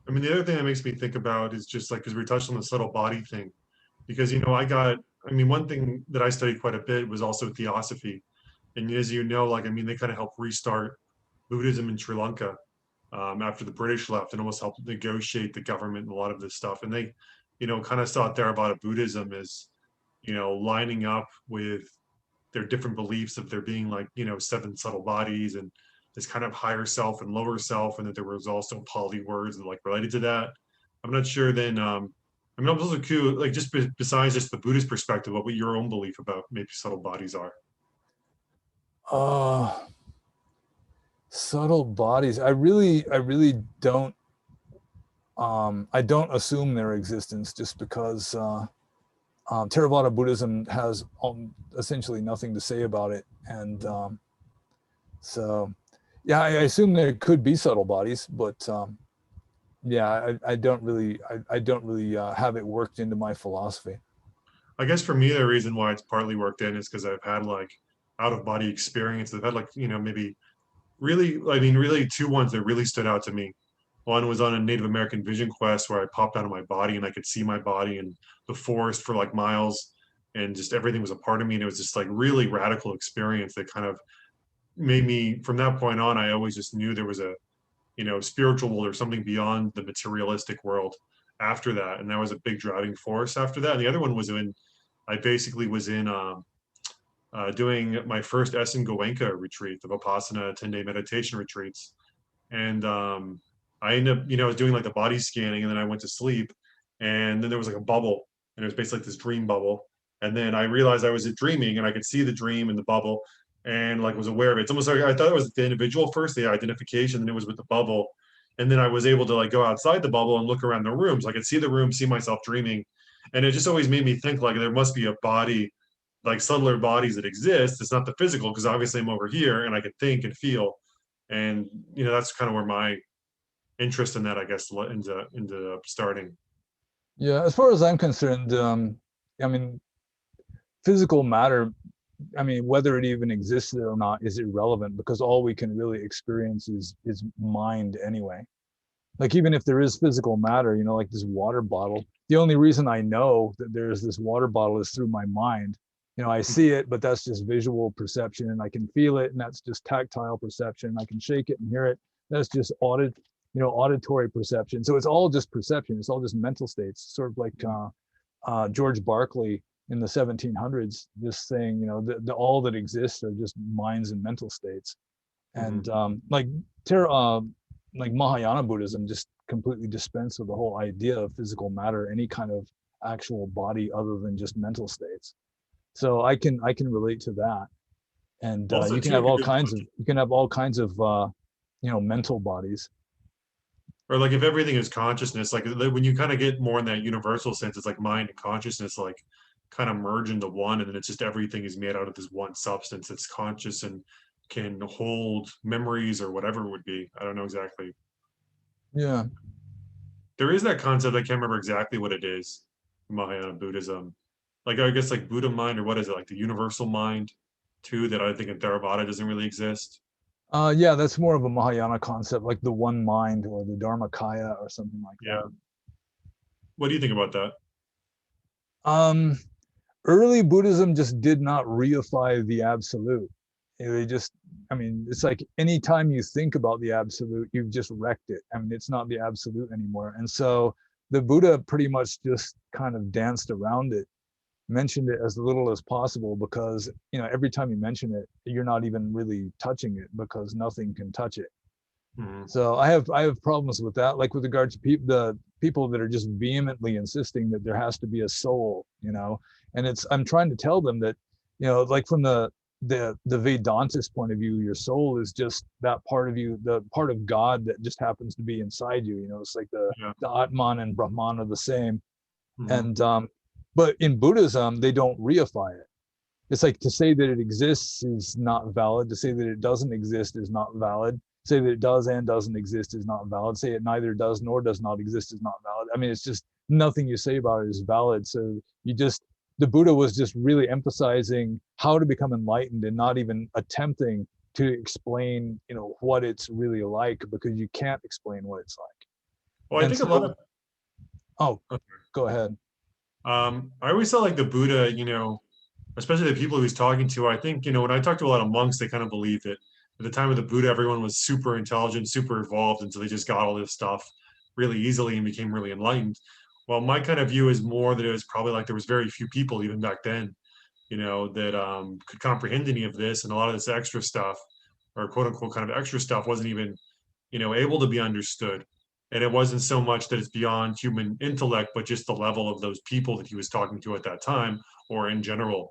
Speaker 1: I mean, the other thing that makes me think about is just like, because we touched on the subtle body thing, because, I mean, one thing that I studied quite a bit was also theosophy. And as you know, like, I mean, they kind of helped restart Buddhism in Sri Lanka after the British left and almost helped negotiate the government and a lot of this stuff. And they, kind of saw Theravada Buddhism as, lining up with their different beliefs of there being like, seven subtle bodies and this kind of higher self and lower self, and that there was also Pali words and like related to that. I'm not sure then, I mean, I'm also curious, like just besides just the Buddhist perspective, what your own belief about maybe subtle bodies are.
Speaker 2: Uh, subtle bodies. I really don't. I don't assume their existence just because Theravada Buddhism has essentially nothing to say about it, and so yeah, I assume there could be subtle bodies, but yeah, I don't really have it worked into my philosophy.
Speaker 1: I guess for me, the reason why it's partly worked in is because I've had like out of body experience. I've had like, maybe really, I mean, really two ones that really stood out to me. One was on a Native American vision quest where I popped out of my body and I could see my body and the forest for like miles, and just everything was a part of me. And it was just like really radical experience that kind of made me, from that point on, I always just knew there was a, spiritual world or something beyond the materialistic world after that. And that was a big driving force after that. And the other one was when I basically was in doing my first Essen Goenka retreat, the Vipassana 10-day meditation retreats. And I ended up, I was doing like the body scanning, and then I went to sleep, and then there was like a bubble, and it was basically like this dream bubble. And then I realized I was dreaming, and I could see the dream in the bubble, and like was aware of it. It's almost like I thought it was the individual first, the identification, and it was with the bubble. And then I was able to like go outside the bubble and look around the rooms. I could see the room, see myself dreaming. And it just always made me think like there must be a body, like subtler bodies that exist. It's not the physical, because obviously I'm over here and I can think and feel. And that's kind of where my interest in that, I guess, ended up starting.
Speaker 2: Yeah, as far as I'm concerned, I mean, physical matter, I mean, whether it even exists or not is irrelevant, because all we can really experience is mind anyway. Like, even if there is physical matter, like this water bottle, the only reason I know that there's this water bottle is through my mind. I see it, but that's just visual perception, and I can feel it, and that's just tactile perception. I can shake it and hear it. That's just auditory perception. So it's all just perception. It's all just mental states, sort of like George Berkeley in the 1700s, this thing, the all that exists are just minds and mental states. And like Mahayana Buddhism just completely dispensed with the whole idea of physical matter, any kind of actual body other than just mental states. So I can relate to that. And
Speaker 1: Also,
Speaker 2: you can
Speaker 1: too,
Speaker 2: have
Speaker 1: if you
Speaker 2: all
Speaker 1: could,
Speaker 2: kinds of mental bodies.
Speaker 1: or like if everything is consciousness, like when you kind of get more in that universal sense, it's like mind and consciousness, like kind of merge into one, and then it's just everything is made out of this one substance that's conscious and can hold memories or whatever it would be. I don't know exactly.
Speaker 2: Yeah.
Speaker 1: There is that concept. I can't remember exactly what it is. Mahayana Buddhism, like I guess like Buddha mind, or what is it, like the universal mind, too, that I think in Theravada doesn't really exist.
Speaker 2: Yeah, that's more of a Mahayana concept, like the one mind or the Dharmakaya or something like
Speaker 1: Yeah.
Speaker 2: that.
Speaker 1: What do you think about that?
Speaker 2: Um, Early Buddhism just did not reify the absolute. They just, I mean, it's like anytime you think about the absolute, you've just wrecked it. I mean, it's not the absolute anymore. And so the Buddha pretty much just kind of danced around it, mentioned it as little as possible, because, every time you mention it, you're not even really touching it, because nothing can touch it.
Speaker 1: Mhm.
Speaker 2: So I have problems with that, like with regard to the people that are just vehemently insisting that there has to be a soul, and I'm trying to tell them that, like from the Vedantist point of view, your soul is just that part of you, the part of God that just happens to be inside you. It's like
Speaker 1: Yeah.
Speaker 2: the Atman and Brahman are the same.
Speaker 1: Mhm.
Speaker 2: And but in Buddhism, they don't reify it. It's like, to say that it exists is not valid. To say that it doesn't exist is not valid. Say that it does and doesn't exist is not valid. Say it neither does nor does not exist is not valid. I mean, it's just nothing you say about it is valid. So the Buddha was just really emphasizing how to become enlightened, and not even attempting to explain, what it's really like, because you can't explain what it's like.
Speaker 1: Well, I
Speaker 2: And
Speaker 1: think a lot
Speaker 2: so,
Speaker 1: of
Speaker 2: oh, go ahead.
Speaker 1: I always felt like the Buddha, especially the people he was talking to, I think, when I talk to a lot of monks, they kind of believe that at the time of the Buddha, everyone was super intelligent, super evolved, and so they just got all this stuff really easily and became really enlightened. Well, my kind of view is more that it was probably like there was very few people even back then, that could comprehend any of this, and a lot of this extra stuff, or quote unquote kind of extra stuff, wasn't even, able to be understood. And it wasn't so much that it's beyond human intellect, but just the level of those people that he was talking to at that time, or in general.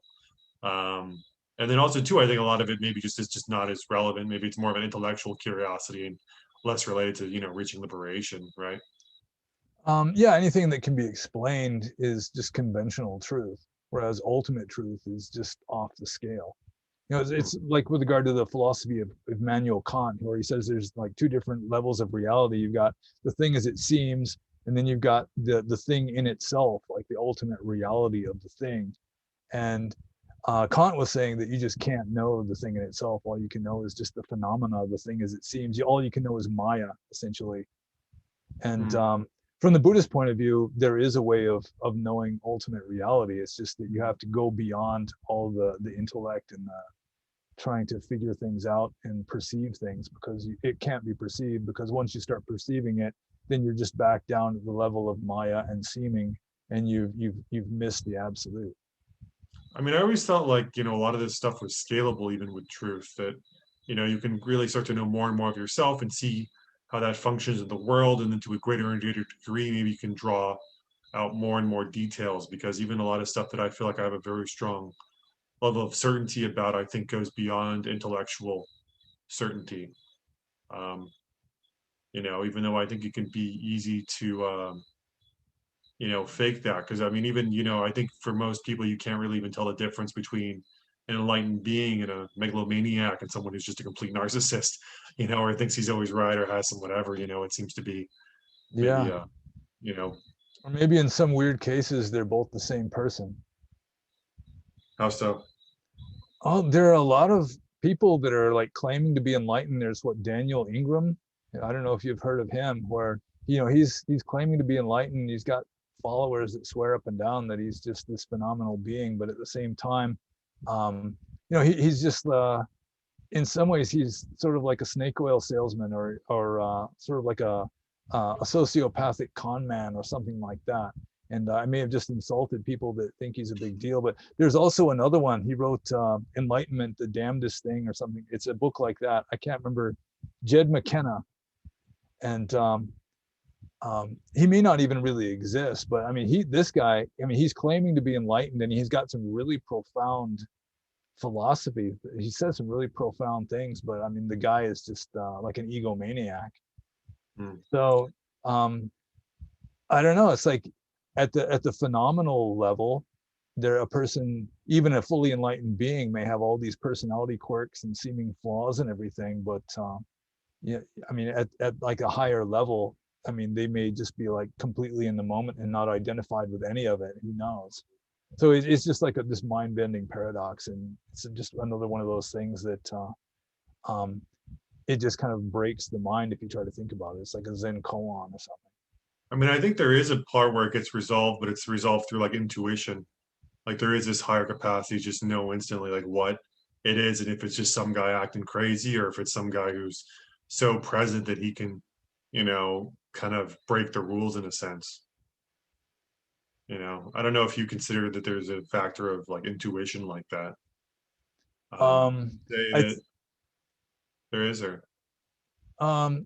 Speaker 1: And then also too, I think a lot of it maybe just is just not as relevant. Maybe it's more of an intellectual curiosity and less related to, reaching liberation, right?
Speaker 2: Yeah, anything that can be explained is just conventional truth, whereas ultimate truth is just off the scale. It's like with regard to the philosophy of Immanuel Kant, where he says there's like two different levels of reality. You've got the thing as it seems, and then you've got the thing in itself, like the ultimate reality of the thing. And Kant was saying that you just can't know the thing in itself. All you can know is just the phenomena of the thing as it seems. All you can know is Maya, essentially. And
Speaker 1: Hmm.
Speaker 2: from the Buddhist point of view, there is a way of knowing ultimate reality. It's just that you have to go beyond all the intellect and trying to figure things out and perceive things, because it can't be perceived, because once you start perceiving it, then you're just back down to the level of Maya and seeming, and you've missed the absolute.
Speaker 1: I mean, I always felt like, a lot of this stuff was scalable, even with truth, that, you can really start to know more and more of yourself and see how that functions in the world. And then to a greater and greater degree, maybe you can draw out more and more details, because even a lot of stuff that I feel like I have a very strong level of certainty about, I think goes beyond intellectual certainty. Um, even though I think it can be easy to, fake that. Because I mean, even, I think for most people, you can't really even tell the difference between an enlightened being and a megalomaniac and someone who's just a complete narcissist, or thinks he's always right or has some whatever, it seems to be maybe,
Speaker 2: Yeah,
Speaker 1: you know,
Speaker 2: or maybe in some weird cases they're both the same person.
Speaker 1: how so?
Speaker 2: Oh, there are a lot of people that are like claiming to be enlightened. There's what, Daniel Ingram. I don't know if you've heard of him, where he's claiming to be enlightened. He's got followers that swear up and down that he's just this phenomenal being, but at the same time, he's just in some ways he's sort of like a snake oil salesman, or sort of like a sociopathic con man or something like that. And I may have just insulted people that think he's a big deal, but there's also another one. He wrote Enlightenment, the Damnedest Thing or something. It's a book like that. I can't remember. Jed McKenna. And he may not even really exist, but I mean, this guy, I mean, he's claiming to be enlightened, and he's got some really profound philosophy. He says some really profound things, but I mean, the guy is just like an egomaniac.
Speaker 1: Hmm.
Speaker 2: So I don't know. It's like at the phenomenal level, there a person, even a fully enlightened being, may have all these personality quirks and seeming flaws and everything. But yeah, I mean, at like a higher level, I mean, they may just be like completely in the moment and not identified with any of it. Who knows? So it's just like this mind-bending paradox, and it's just another one of those things that um, it just kind of breaks the mind if you try to think about it. It's like a Zen koan or something.
Speaker 1: I mean, I think there is a part where it gets resolved, but it's resolved through like intuition. Like there is this higher capacity to just know instantly like what it is, and if it's just some guy acting crazy, or if it's some guy who's so present that he can, kind of break the rules in a sense. I don't know if you consider that there's a factor of like intuition like that. Say
Speaker 2: I
Speaker 1: that
Speaker 2: th-
Speaker 1: there is, or
Speaker 2: um,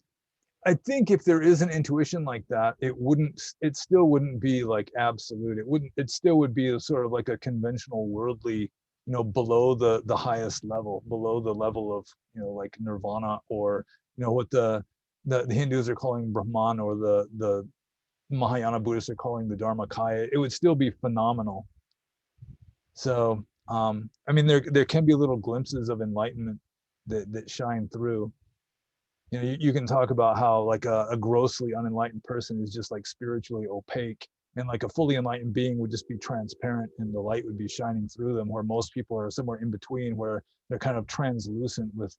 Speaker 2: I think if there is an intuition like that, it still wouldn't be like absolute. It still would be a sort of like a conventional worldly, below the highest level, below the level of, like nirvana, or, what the Hindus are calling Brahman, or the Mahayana Buddhists are calling the Dharmakaya. It would still be phenomenal. So, I mean, there can be little glimpses of enlightenment that shine through. You can talk about how like a grossly unenlightened person is just like spiritually opaque, and like a fully enlightened being would just be transparent and the light would be shining through them, where most people are somewhere in between, where they're kind of translucent with,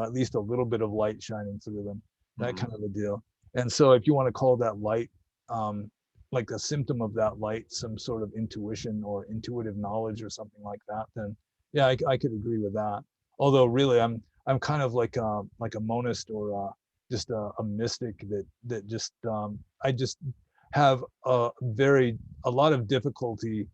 Speaker 2: at least a little bit of light shining through them, that
Speaker 1: Mhm.
Speaker 2: kind of a deal. And so if you want to call that light, um, like a symptom of that light, some sort of intuition or intuitive knowledge or something like that, then yeah, I could agree with that. Although really I'm kind of like a monist, or just a mystic that just I just have a lot of difficulty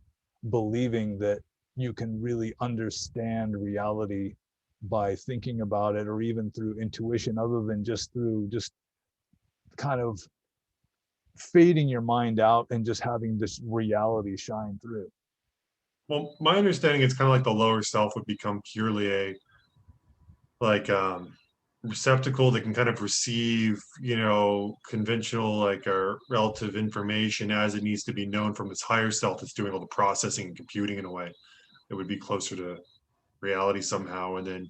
Speaker 2: believing that you can really understand reality by thinking about it, or even through intuition, other than just through just kind of fading your mind out and just having this reality shine through.
Speaker 1: Well, my understanding it's kind of like the lower self would become purely a like receptacle that can kind of receive, conventional like or relative information as it needs to be known from its higher self that's doing all the processing and computing in a way that would be closer to reality somehow. And then,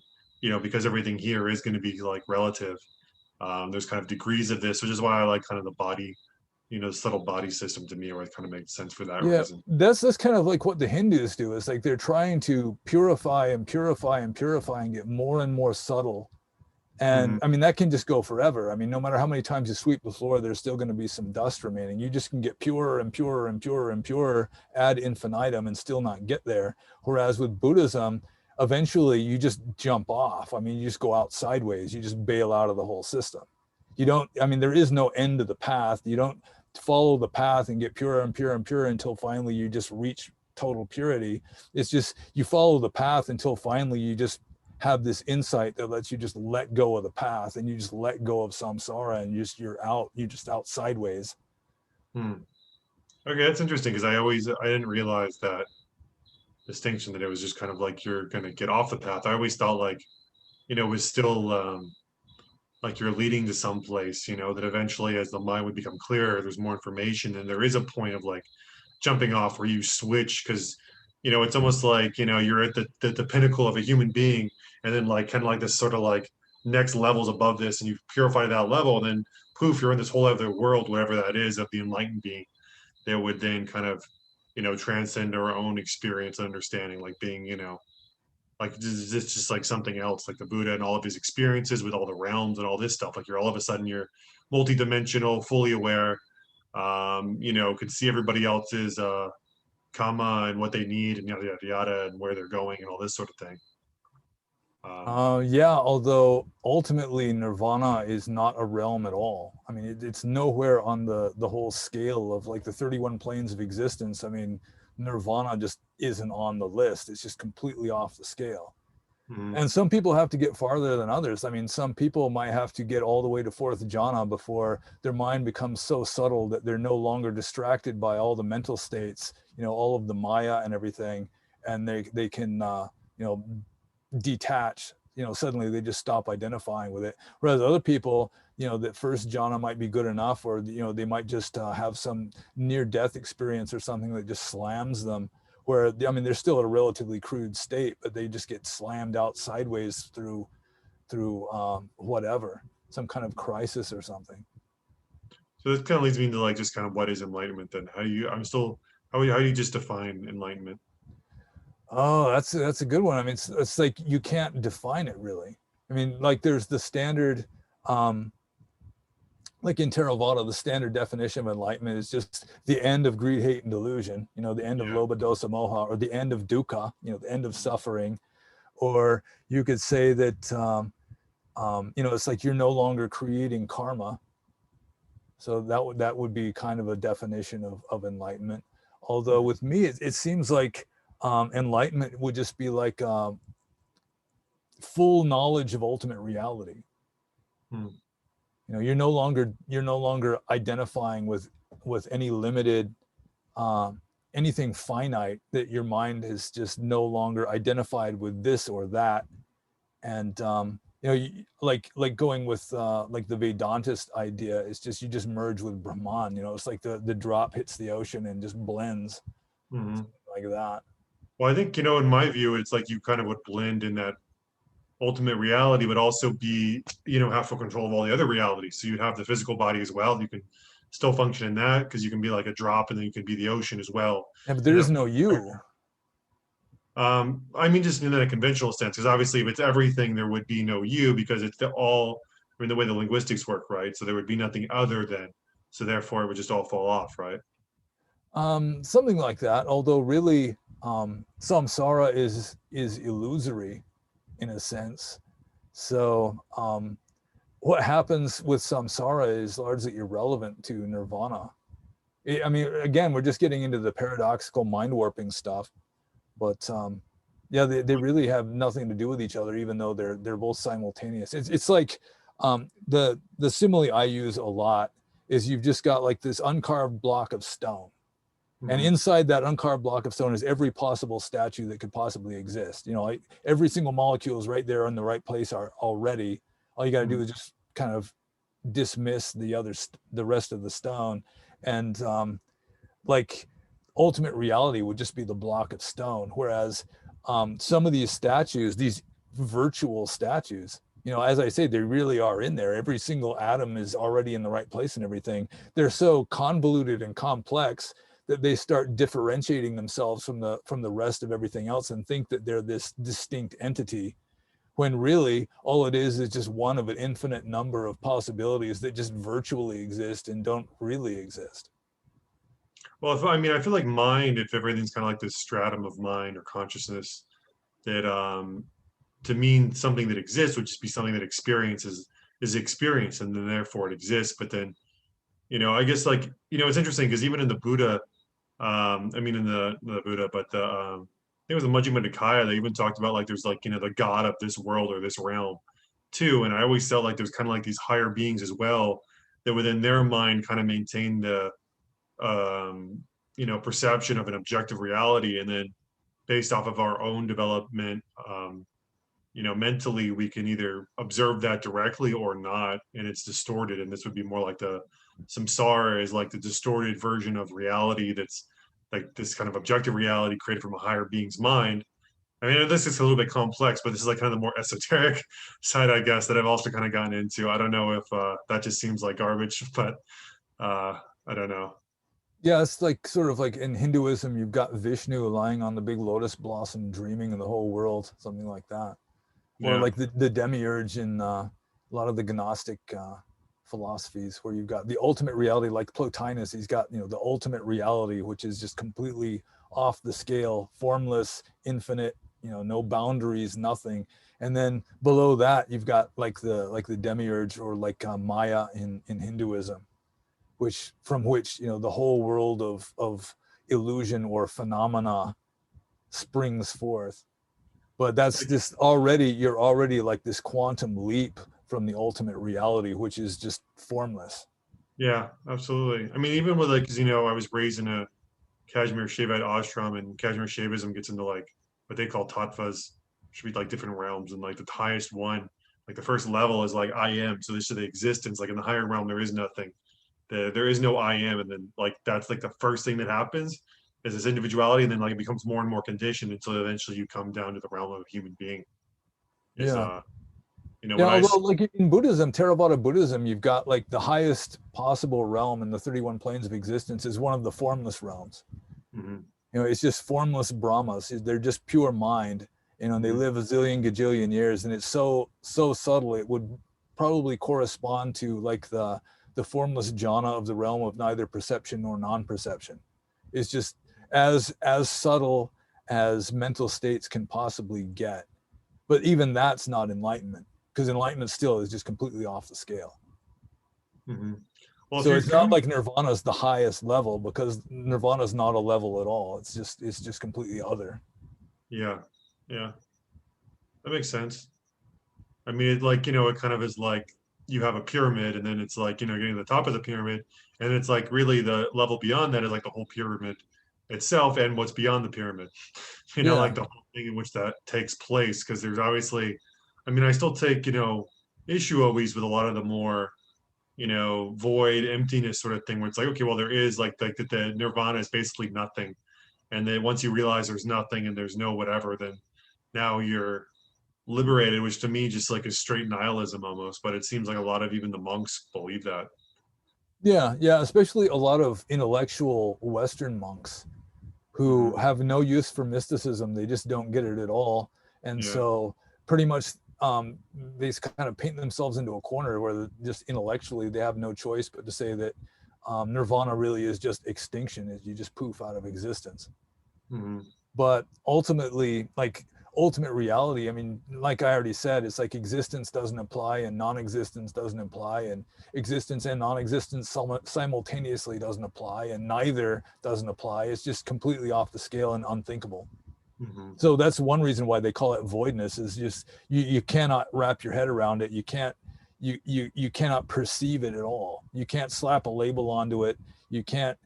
Speaker 1: because everything here is going to be like relative, there's kind of degrees of this, which is why I like kind of the body, the subtle body system to me, where it kind of makes sense for that
Speaker 2: Yeah,
Speaker 1: reason.
Speaker 2: that's kind of like what the Hindus do. It's like they're trying to purify and purify and purify and get more and more subtle. And I mean, that can just go forever. I mean, no matter how many times you sweep the floor, there's still going to be some dust remaining. You just can get purer and purer and purer and purer ad infinitum and still not get there. Whereas with Buddhism, eventually you just jump off. I mean, you just go out sideways. You just bail out of the whole system. You don't, I mean, there is no end to the path. You don't follow the path and get purer and purer and purer until finally you just reach total purity. It's just, you follow the path until finally you just have this insight that lets you just let go of the path, and you just let go of samsara, and you're just out sideways.
Speaker 1: Okay, that's interesting, because I didn't realize that distinction, that it was just kind of like you're going to get off the path. I always thought like, it was still like you're leading to some place, that eventually, as the mind would become clearer, there's more information, and there is a point of like jumping off where you switch, because it's almost like you're at the pinnacle of a human being, and then like kind of like this sort of like next levels above this, and you purify that level, and then poof, you're in this whole other world, whatever that is, of the enlightened being, that would then kind of transcend our own experience and understanding, like being like it's just like something else, like the Buddha and all of his experiences with all the realms and all this stuff. Like you're all of a sudden you're multidimensional, fully aware, could see everybody else's karma and what they need and yada yada yada, and where they're going and all this sort of thing.
Speaker 2: Yeah, although ultimately nirvana is not a realm at all. I mean, it's nowhere on the whole scale of like the 31 planes of existence. I mean, nirvana just isn't on the list. It's just completely off the scale. And some people have to get farther than others. I mean, some people might have to get all the way to fourth jhana before their mind becomes so subtle that they're no longer distracted by all the mental states, all of the Maya and everything, and they can detach. Suddenly they just stop identifying with it. Whereas other people, that first jhana might be good enough, or they might just have some near-death experience or something that just slams them. Where, I mean, they're still at a relatively crude state, but they just get slammed out sideways through whatever, some kind of crisis or something.
Speaker 1: So this kind of leads me into like just kind of what is enlightenment then? How do you just define enlightenment?
Speaker 2: Oh, that's a good one. I mean, it's like you can't define it really. I mean, like there's the standard, like in Theravada, the standard definition of enlightenment is just the end of greed, hate, and delusion, the end of lobha, dosa, moha, or the end of dukkha, the end of suffering. Or you could say that, it's like you're no longer creating karma. So that would be kind of a definition of enlightenment. Although with me, it seems like enlightenment would just be like full knowledge of ultimate reality. You're no longer identifying with any limited anything finite, that your mind is just no longer identified with this or that. And like going with like the Vedantist idea, it's just you just merge with Brahman. It's like the drop hits the ocean and just blends, like that.
Speaker 1: Well, I think in my view, it's like you kind of would blend in that ultimate reality, but also be have full control of all the other realities. So you'd have the physical body as well. You can still function in that, because you can be like a drop, and then you can be the ocean as well.
Speaker 2: Yeah, but there is no you.
Speaker 1: I mean, just in a conventional sense, because obviously if it's everything, there would be no you, because it's the way the linguistics work, right? So there would be nothing other than, so therefore it would just all fall off, right?
Speaker 2: Something like that. Although really, samsara is illusory in a sense. So what happens with samsara is largely irrelevant to nirvana. I mean, again, we're just getting into the paradoxical mind warping stuff, but yeah, they really have nothing to do with each other, even though they're both simultaneous. It's like the simile I use a lot is you've just got like this uncarved block of stone. And inside that uncarved block of stone is every possible statue that could possibly exist. Like every single molecule is right there in the right place already. All you got to do is just kind of dismiss the rest of the stone. And like ultimate reality would just be the block of stone. Whereas some of these statues, these virtual statues, as I say, they really are in there. Every single atom is already in the right place and everything. They're so convoluted and complex that they start differentiating themselves from the rest of everything else, and think that they're this distinct entity. when really all it is just one of an infinite number of possibilities that just virtually exist and don't really exist.
Speaker 1: Well, if, I mean, I feel like mind, if everything's kind of like this stratum of mind or consciousness, that to mean something that exists would just be something that experiences is experience, and then therefore it exists. But then, I guess like, it's interesting because even in the Buddha, I mean, in the Buddha, but I think it was the Majjhima Nikaya, they even talked about like there's like, the God of this world or this realm too. And I always felt like there's kind of like these higher beings as well that within their mind kind of maintain the um, perception of an objective reality, and then based off of our own development, mentally we can either observe that directly or not, and it's distorted. And this would be more like the samsara is like the distorted version of reality that's like this kind of objective reality created from a higher being's mind. I mean, this is a little bit complex, but this is like kind of the more esoteric side, I guess, that I've also kind of gotten into. I don't know if that just seems like garbage, but I don't know.
Speaker 2: Yeah, it's like sort of like in Hinduism, you've got Vishnu lying on the big lotus blossom, dreaming of the whole world, something like that. Or
Speaker 1: Yeah.
Speaker 2: like the demiurge in a lot of the Gnostic philosophies, where you've got the ultimate reality, like Plotinus. He's got the ultimate reality, which is just completely off the scale, formless, infinite, no boundaries, nothing. And then below that, you've got like the demiurge, or like Maya in Hinduism, from which the whole world of illusion or phenomena springs forth. But that's just you're already like this quantum leap from the ultimate reality, which is just formless.
Speaker 1: Yeah, absolutely. I mean, even with like, 'cause, I was raised in a Kashmir Shaivite ashram, and Kashmir Shaivism gets into like what they call tattvas, which would be like different realms, and like the highest one, like the first level is like I am. So this is the existence. Like in the higher realm, there is nothing. There is no I am, and then like that's like the first thing that happens is this individuality, and then like it becomes more and more conditioned until eventually you come down to the realm of a human being. Is
Speaker 2: Yeah.
Speaker 1: when
Speaker 2: Yeah,
Speaker 1: I
Speaker 2: although like in Buddhism, Theravada Buddhism, you've got like the highest possible realm in the 31 planes of existence is one of the formless realms.
Speaker 1: mhm,
Speaker 2: It's just formless Brahmas. They're just pure mind. And they
Speaker 1: mhm,
Speaker 2: live a zillion gajillion years, and it's so subtle. It would probably correspond to like the formless jhana of the realm of neither perception nor non-perception. It's just as subtle as mental states can possibly get. But even that's not enlightenment, because enlightenment still is just completely off the scale.
Speaker 1: mhm. Well, if
Speaker 2: So
Speaker 1: you're
Speaker 2: it's not
Speaker 1: coming,
Speaker 2: like nirvana is the highest level, because nirvana is not a level at all. It's just completely other.
Speaker 1: yeah, yeah, that makes sense. I mean, it kind of is like you have a pyramid, and then it's like, getting to the top of the pyramid, and it's like really the level beyond that is like the whole pyramid itself and what's beyond the pyramid,
Speaker 2: Yeah.
Speaker 1: like the whole thing in which that takes place. Because there's obviously, I mean, I still take, issue always with a lot of the more, void emptiness sort of thing where it's like, okay, well, there is like the nirvana is basically nothing. And then once you realize there's nothing and there's no whatever, then now you're liberated, which to me just like is straight nihilism almost. But it seems like a lot of even the monks believe that.
Speaker 2: Yeah, especially a lot of intellectual Western monks who
Speaker 1: Hmm.
Speaker 2: have no use for mysticism. They just don't get it at all. And
Speaker 1: Yeah.
Speaker 2: so pretty much they kind of paint themselves into a corner where just intellectually they have no choice but to say that nirvana really is just extinction, is you just poof out of existence.
Speaker 1: Hmm.
Speaker 2: But ultimately, like ultimate reality, I mean, like I already said, it's like existence doesn't apply and non-existence doesn't apply, and existence and non-existence simultaneously doesn't apply, and neither doesn't apply. It's just completely off the scale and unthinkable.
Speaker 1: Hmm.
Speaker 2: So that's one reason why they call it voidness, is just you cannot wrap your head around it. You cannot perceive it at all. You can't slap a label onto it. You can't,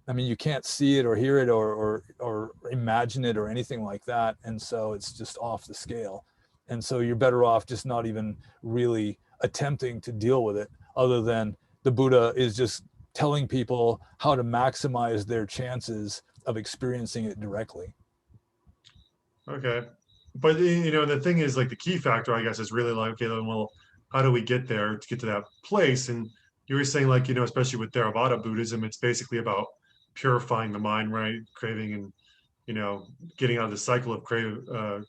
Speaker 2: I mean, you can't see it or hear it or imagine it or anything like that. And so it's just off the scale. And so you're better off just not even really attempting to deal with it, other than the Buddha is just telling people how to maximize their chances of experiencing it directly.
Speaker 1: Okay. But the thing is, like, the key factor, I guess, is really like, okay, then, well, how do we get there to get to that place? And you were saying, like, especially with Theravada Buddhism, it's basically about purifying the mind, right? Craving and, you know, getting out of the cycle of craving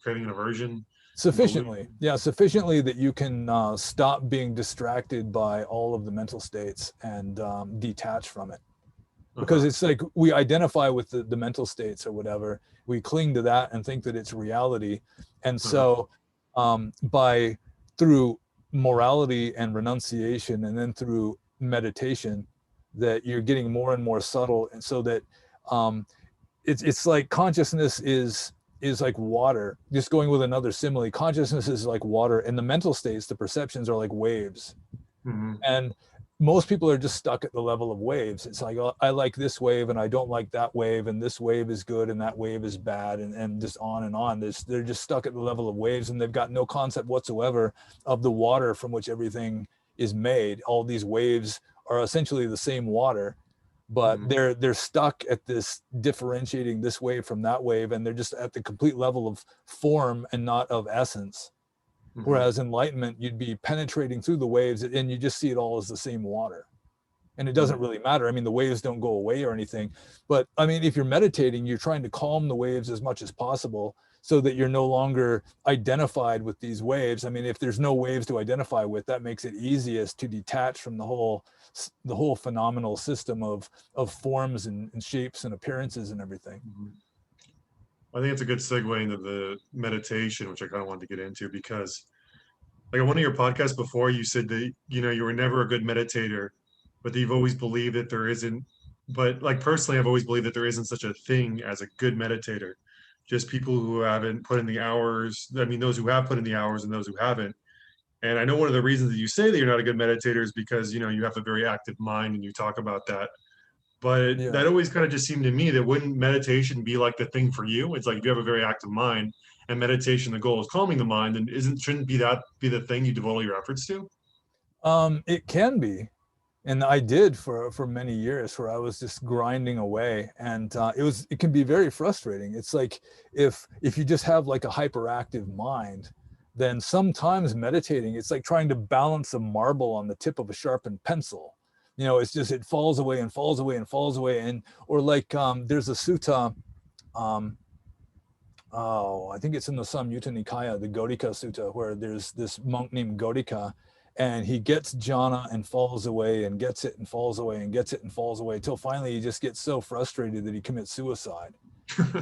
Speaker 1: and aversion.
Speaker 2: Sufficiently, yeah, sufficiently that you can stop being distracted by all of the mental states and detach from it. Because
Speaker 1: Uh-huh.
Speaker 2: it's like we identify with the mental states or whatever, we cling to that and think that it's reality. And
Speaker 1: Uh-huh.
Speaker 2: so by through morality and renunciation and then through meditation, that you're getting more and more subtle, and so that um, it's like consciousness is like water. Just going with another simile, consciousness is like water, and the mental states, the perceptions, are like waves.
Speaker 1: Hmm.
Speaker 2: And most people are just stuck at the level of waves. It's like, oh, I like this wave and I don't like that wave, and this wave is good and that wave is bad, and just on and on. They're just stuck at the level of waves, and they've got no concept whatsoever of the water from which everything is made. All these waves are essentially the same water, but
Speaker 1: Hmm.
Speaker 2: they're stuck at this differentiating this wave from that wave, and they're just at the complete level of form and not of essence.
Speaker 1: Hmm.
Speaker 2: Whereas enlightenment, you'd be penetrating through the waves and you just see it all as the same water. And it
Speaker 1: Hmm.
Speaker 2: doesn't really matter. I mean, the waves don't go away or anything. But I mean, if you're meditating, you're trying to calm the waves as much as possible so that you're no longer identified with these waves. I mean, if there's no waves to identify with, that makes it easiest to detach from the whole phenomenal system of forms and shapes and appearances and everything.
Speaker 1: Hmm. I think it's a good segue into the meditation, which I kind of wanted to get into because, like, on one of your podcasts before, you said that you were never a good meditator, but that you've always believed that there isn't. But like personally, I've always believed that there isn't such a thing as a good meditator. Just people who haven't put in the hours. I mean, those who have put in the hours and those who haven't. And I know one of the reasons that you say that you're not a good meditator is because you have a very active mind and you talk about that. But
Speaker 2: Yeah.
Speaker 1: that always kind of just seemed to me that wouldn't meditation be like the thing for you? It's like if you have a very active mind and meditation, the goal is calming the mind, then shouldn't be the thing you devote all your efforts to?
Speaker 2: It can be, and I did for many years, where I was just grinding away, and it can be very frustrating. It's like if you just have like a hyperactive mind, then sometimes meditating, it's like trying to balance a marble on the tip of a sharpened pencil. It's just, it falls away and falls away and falls away. And or like there's a sutta, um oh, I think it's in the Samyutta Nikaya, the Godika Sutta, where there's this monk named Godika, and he gets jhana and falls away and gets it and falls away and gets it and falls away till finally he just gets so frustrated that he commits suicide.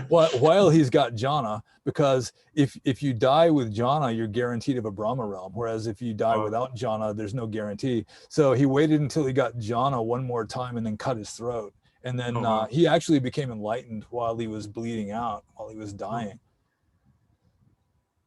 Speaker 2: While he's got jhana, because if you die with jhana, you're guaranteed of a Brahma realm, whereas if you die
Speaker 1: Uh,
Speaker 2: without jhana, there's no guarantee. So he waited until he got jhana one more time and then cut his throat. And then
Speaker 1: oh wow.
Speaker 2: he actually became enlightened while he was bleeding out, while he was
Speaker 1: Oh,
Speaker 2: dying.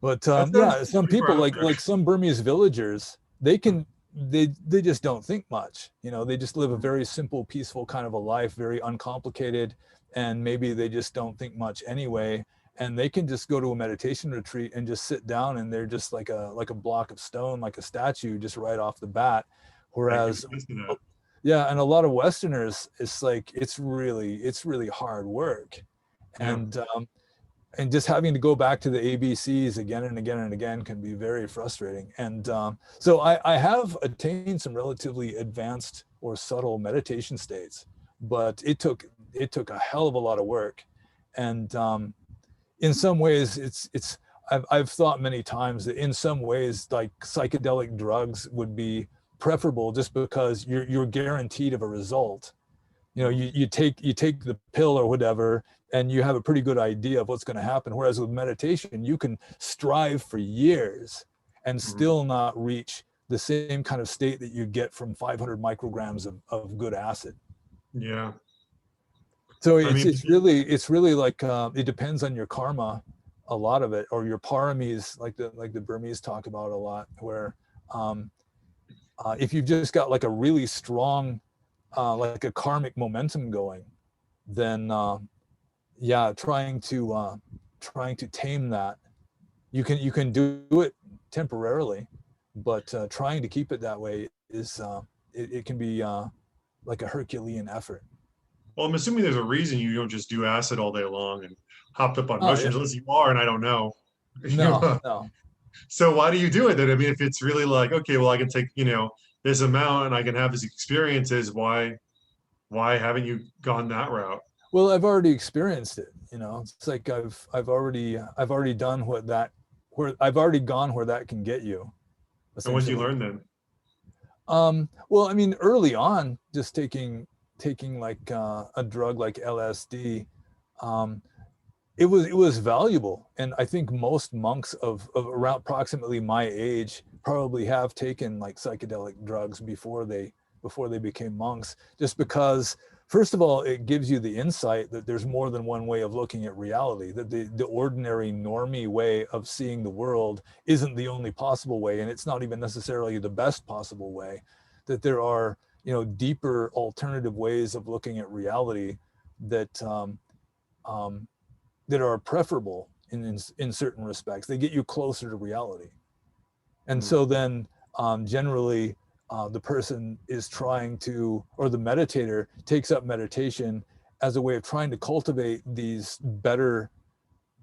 Speaker 2: But
Speaker 1: that sounds
Speaker 2: yeah, some
Speaker 1: pretty
Speaker 2: people,
Speaker 1: profound,
Speaker 2: like some Burmese villagers, they just don't think much. They just live a
Speaker 1: actually.
Speaker 2: very simple, peaceful kind of a life, very uncomplicated, and maybe they just don't think much anyway. And they can just go to a meditation retreat and just sit down, and they're just like a block of stone, like a statue, just right off the bat.
Speaker 1: I can
Speaker 2: Whereas,
Speaker 1: attest to that.
Speaker 2: yeah, and a lot of Westerners, it's like it's really hard work,
Speaker 1: Yeah.
Speaker 2: and just having to go back to the ABCs again and again and again can be very frustrating. And so I have attained some relatively advanced or subtle meditation states, but it took a hell of a lot of work. And in some ways, I've thought many times that in some ways, like psychedelic drugs would be preferable, just because you're guaranteed of a result.
Speaker 1: Mhm.
Speaker 2: You take the pill or whatever, and you have a pretty good idea of what's going to happen. Whereas with meditation, you can strive for years and
Speaker 1: Mhm.
Speaker 2: still not reach the same kind of state that you get from 500 micrograms of good acid.
Speaker 1: Yeah.
Speaker 2: So
Speaker 1: I
Speaker 2: it's
Speaker 1: mean,
Speaker 2: it's really it's really like it depends on your karma, a lot of it, or your paramis, like the Burmese talk about a lot, where um, if you've just got like a really strong like a karmic momentum going, then yeah, trying to tame that. You can do it temporarily, but trying to keep it that way is it can be like a Herculean effort.
Speaker 1: well, I'm assuming there's a reason you don't just do acid all day long and hopped up on
Speaker 2: Oh yeah,
Speaker 1: mushrooms, unless you are, and I don't know.
Speaker 2: no, no.
Speaker 1: So why do you do it then? I mean, if it's really like, okay, well, I can take, this amount and I can have these experiences, why haven't you gone that route?
Speaker 2: Well, I've already experienced it. It's like I've already done where I've already gone where that can get you.
Speaker 1: And what did you
Speaker 2: Essentially.
Speaker 1: learn then?
Speaker 2: Well, I mean, early on, just taking like a drug like LSD, it was valuable, and I think most monks of around approximately my age probably have taken like psychedelic drugs before they became monks, just because first of all it gives you the insight that there's more than one way of looking at reality, that the ordinary normie way of seeing the world isn't the only possible way, and it's not even necessarily the best possible way, that there are, you know, deeper alternative ways of looking at reality that that are preferable in certain respects. They get you closer to reality. And so then generally the person is trying to, or the meditator takes up meditation as a way of trying to cultivate these better,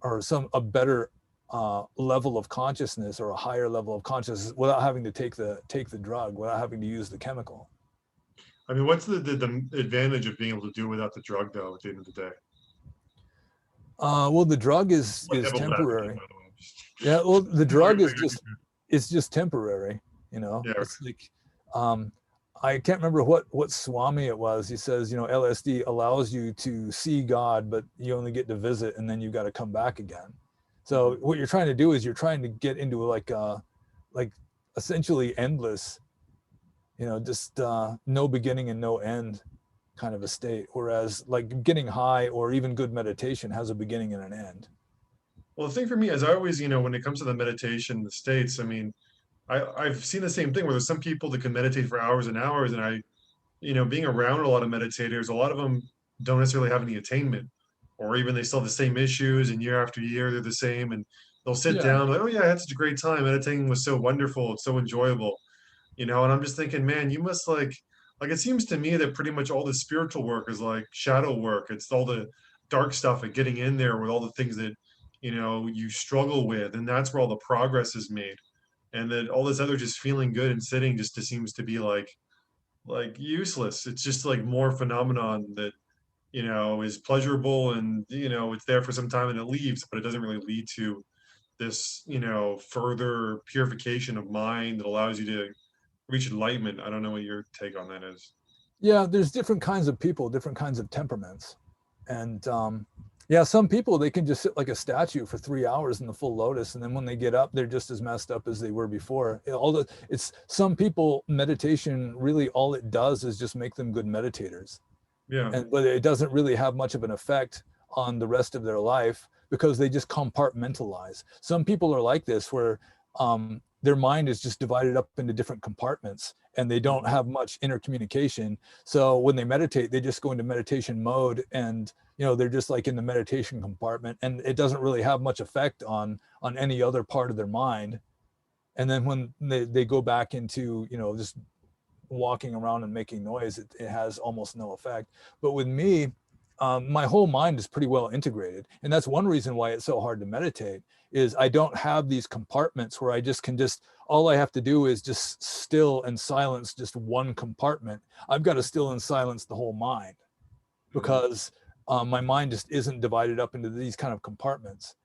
Speaker 2: or a better level of consciousness, or a higher level of consciousness, without having to take the drug, without having to use the chemical.
Speaker 1: I mean, what's the advantage of being able to do without the drug, though, at the end of the day?
Speaker 2: Well, the drug is
Speaker 1: Devil's advocate,
Speaker 2: temporary.
Speaker 1: by the way.
Speaker 2: Yeah, well, the drug is just temporary, you know.
Speaker 1: Yeah.
Speaker 2: It's like I can't remember what Swami it was. He says, you know, LSD allows you to see God, but you only get to visit, and then you got to come back again. So what you're trying to do is you're trying to get into like essentially endless, you know, just no beginning and no end kind of a state. Whereas like getting high or even good meditation has a beginning and an end.
Speaker 1: Well, the thing for me is I always, you know, when it comes to the meditation in the States, I mean, I've seen the same thing where there's some people that can meditate for hours and hours. And you know, being around a lot of meditators, a lot of them don't necessarily have any attainment, or even they still have the same issues, and year after year, they're the same. And they'll sit
Speaker 2: Yeah.
Speaker 1: down like, oh, yeah, I had such a great time. Meditating was so wonderful. It's so enjoyable, you know. And I'm just thinking, man, you must like, it seems to me that pretty much all the spiritual work is like shadow work. It's all the dark stuff and getting in there with all the things that, you know, you struggle with. And that's where all the progress is made. And that all this other just feeling good and sitting just seems to be like useless. It's just like more phenomenon that, you know, is pleasurable, and, you know, it's there for some time and it leaves, but it doesn't really lead to this, you know, further purification of mind that allows you to reach enlightenment. I don't know what your take on that is.
Speaker 2: Yeah, there's different kinds of people, different kinds of temperaments. And yeah, some people, they can just sit like a statue for 3 hours in the full lotus, and then when they get up, they're just as messed up as they were before. It's some people, meditation really all it does is just make them good meditators.
Speaker 1: Yeah.
Speaker 2: But it doesn't really have much of an effect on the rest of their life, because they just compartmentalize. Some people are like this, where their mind is just divided up into different compartments, and they don't have much intercommunication. So when they meditate, they just go into meditation mode, and, you know, they're just like in the meditation compartment, and it doesn't really have much effect on any other part of their mind. And then when they go back into, you know, just walking around and making noise, it has almost no effect. But with me, my whole mind is pretty well integrated, and that's one reason why it's so hard to meditate, is I don't have these compartments where I just can all I have to do is just still and silence just one compartment. I've got to still and silence the whole mind, because my mind just isn't divided up into these kind of compartments.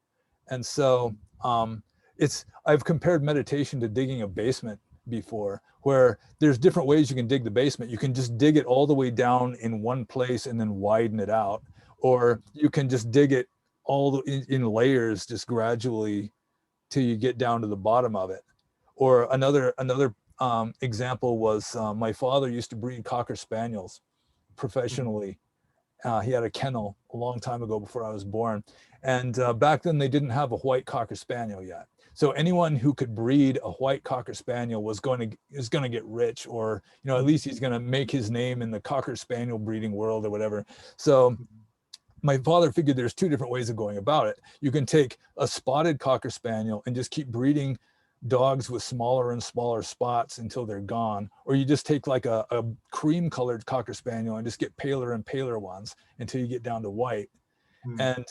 Speaker 2: And so I've compared meditation to digging a basement before, where there's different ways you can dig the basement. You can just dig it all the way down in one place and then widen it out, or you can just dig it all in layers, just gradually, till you get down to the bottom of it. Or another example was my father used to breed Cocker Spaniels professionally. He had a kennel a long time ago, before I was born. And back then they didn't have a white Cocker Spaniel yet. So anyone who could breed a white Cocker Spaniel is going to get rich, or, you know, at least he's going to make his name in the Cocker Spaniel breeding world or whatever. So my father figured there's two different ways of going about it. You can take a spotted Cocker Spaniel and just keep breeding dogs with smaller and smaller spots until they're gone, or you just take like a cream colored Cocker Spaniel and just get paler and paler ones until you get down to white. And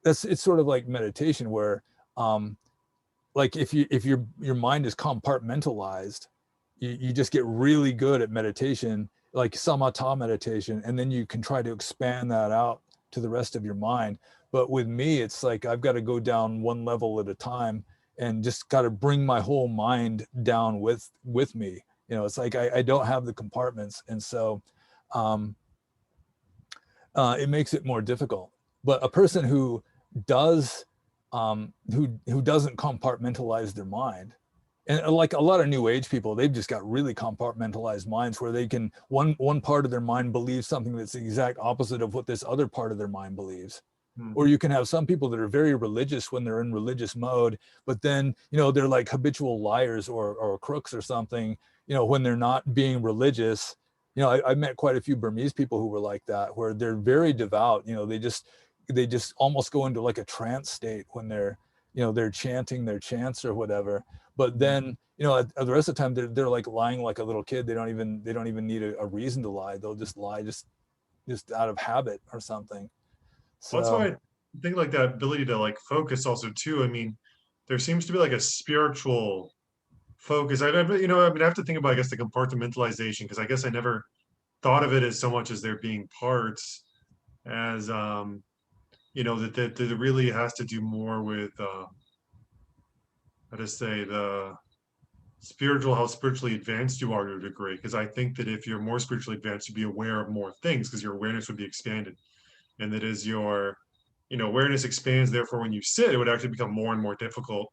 Speaker 2: it's sort of like meditation, where like if your mind is compartmentalized, you just get really good at meditation, like samatha meditation, and then you can try to expand that out to the rest of your mind. But with me, it's like I've got to go down one level at a time and just got to bring my whole mind down with me. You know, it's like I don't have the compartments, and so it makes it more difficult. But a person who does who doesn't compartmentalize their mind, and like a lot of new age people, they've just got really compartmentalized minds where they can one part of their mind believes something that's the exact opposite of what this other part of their mind believes.
Speaker 1: Hmm.
Speaker 2: Or you can have some people that are very religious when they're in religious mode, but then, you know, they're like habitual liars or crooks or something, you know, when they're not being religious. You know, I met quite a few Burmese people who were like that, where they're very devout. You know, they just almost go into like a trance state when they're, you know, they're chanting their chants or whatever. But then, you know, at the rest of the time they're like lying like a little kid. They don't even need a reason to lie. They'll just lie just out of habit or something.
Speaker 1: Well, that's
Speaker 2: So
Speaker 1: why I think like that ability to like focus also too. I mean, there seems to be like a spiritual focus. You know, I mean, I have to think about, I guess, the compartmentalization, because I guess I never thought of it as so much as there being parts, as you know, that it really has to do more with how to say, the spiritual, how spiritually advanced you are to a degree. Because I think that if you're more spiritually advanced, you'd be aware of more things because your awareness would be expanded. And that as your, you know, awareness expands, therefore when you sit, it would actually become more and more difficult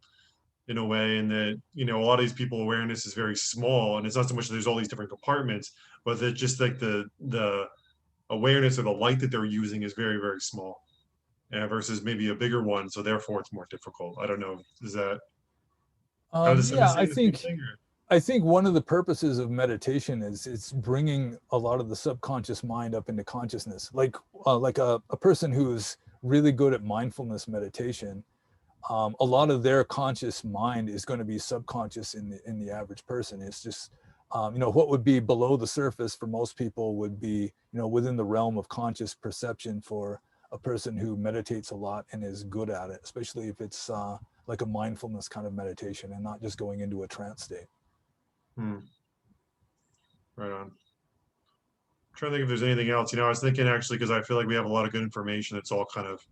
Speaker 1: in a way. And that, you know, a lot of these people awareness is very small, and it's not so much that there's all these different compartments, but that just like the awareness or the light that they're using is very, very small, versus maybe a bigger one, so therefore it's more difficult. I don't know, is that kind of the, am I
Speaker 2: yeah,
Speaker 1: saying the same thing, or?
Speaker 2: I think one of the purposes of meditation is it's bringing a lot of the subconscious mind up into consciousness. Like a person who's really good at mindfulness meditation, a lot of their conscious mind is going to be subconscious in the average person. It's just you know, what would be below the surface for most people would be, you know, within the realm of conscious perception for a person who meditates a lot and is good at it, especially if it's like a mindfulness kind of meditation and not just going into a trance state.
Speaker 1: Hmm, right on. Trying to think if there's anything else. You know, I was thinking actually, because I feel like we have a lot of good information that's all kind of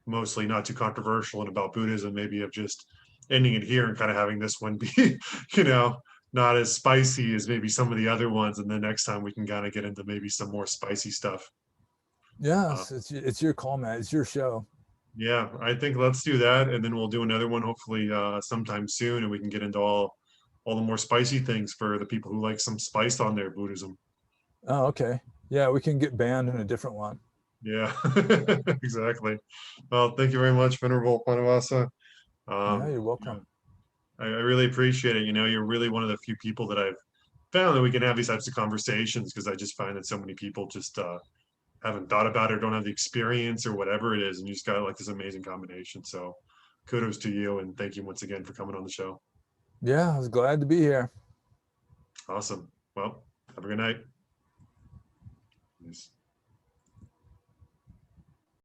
Speaker 1: mostly not too controversial and about Buddhism, maybe of just ending it here and kind of having this one be, you know, not as spicy as maybe some of the other ones. And then next time we can kind of get into maybe some more spicy stuff. Uh,
Speaker 2: Yes, it's your call, man. It's your show.
Speaker 1: yeah, I think let's do that. And then we'll do another one hopefully sometime soon, and we can get into all the more spicy things for the people who like some spice on their Buddhism.
Speaker 2: Oh, okay. Yeah, we can get banned in a different one.
Speaker 1: Yeah, exactly. Well, thank you very much, Venerable Paññobhāsa.
Speaker 2: Yeah,
Speaker 1: Um,
Speaker 2: you're
Speaker 1: you know,
Speaker 2: welcome.
Speaker 1: I really appreciate it. You know, you're really one of the few people that I've found that we can have these types of conversations, because I just find that so many people just haven't thought about it, or don't have the experience, or whatever it is, and you just got like this amazing combination. So kudos to you, and thank you once again for coming on the show.
Speaker 2: Yeah, I was glad to be here.
Speaker 1: Awesome. Well, have a good night. Peace.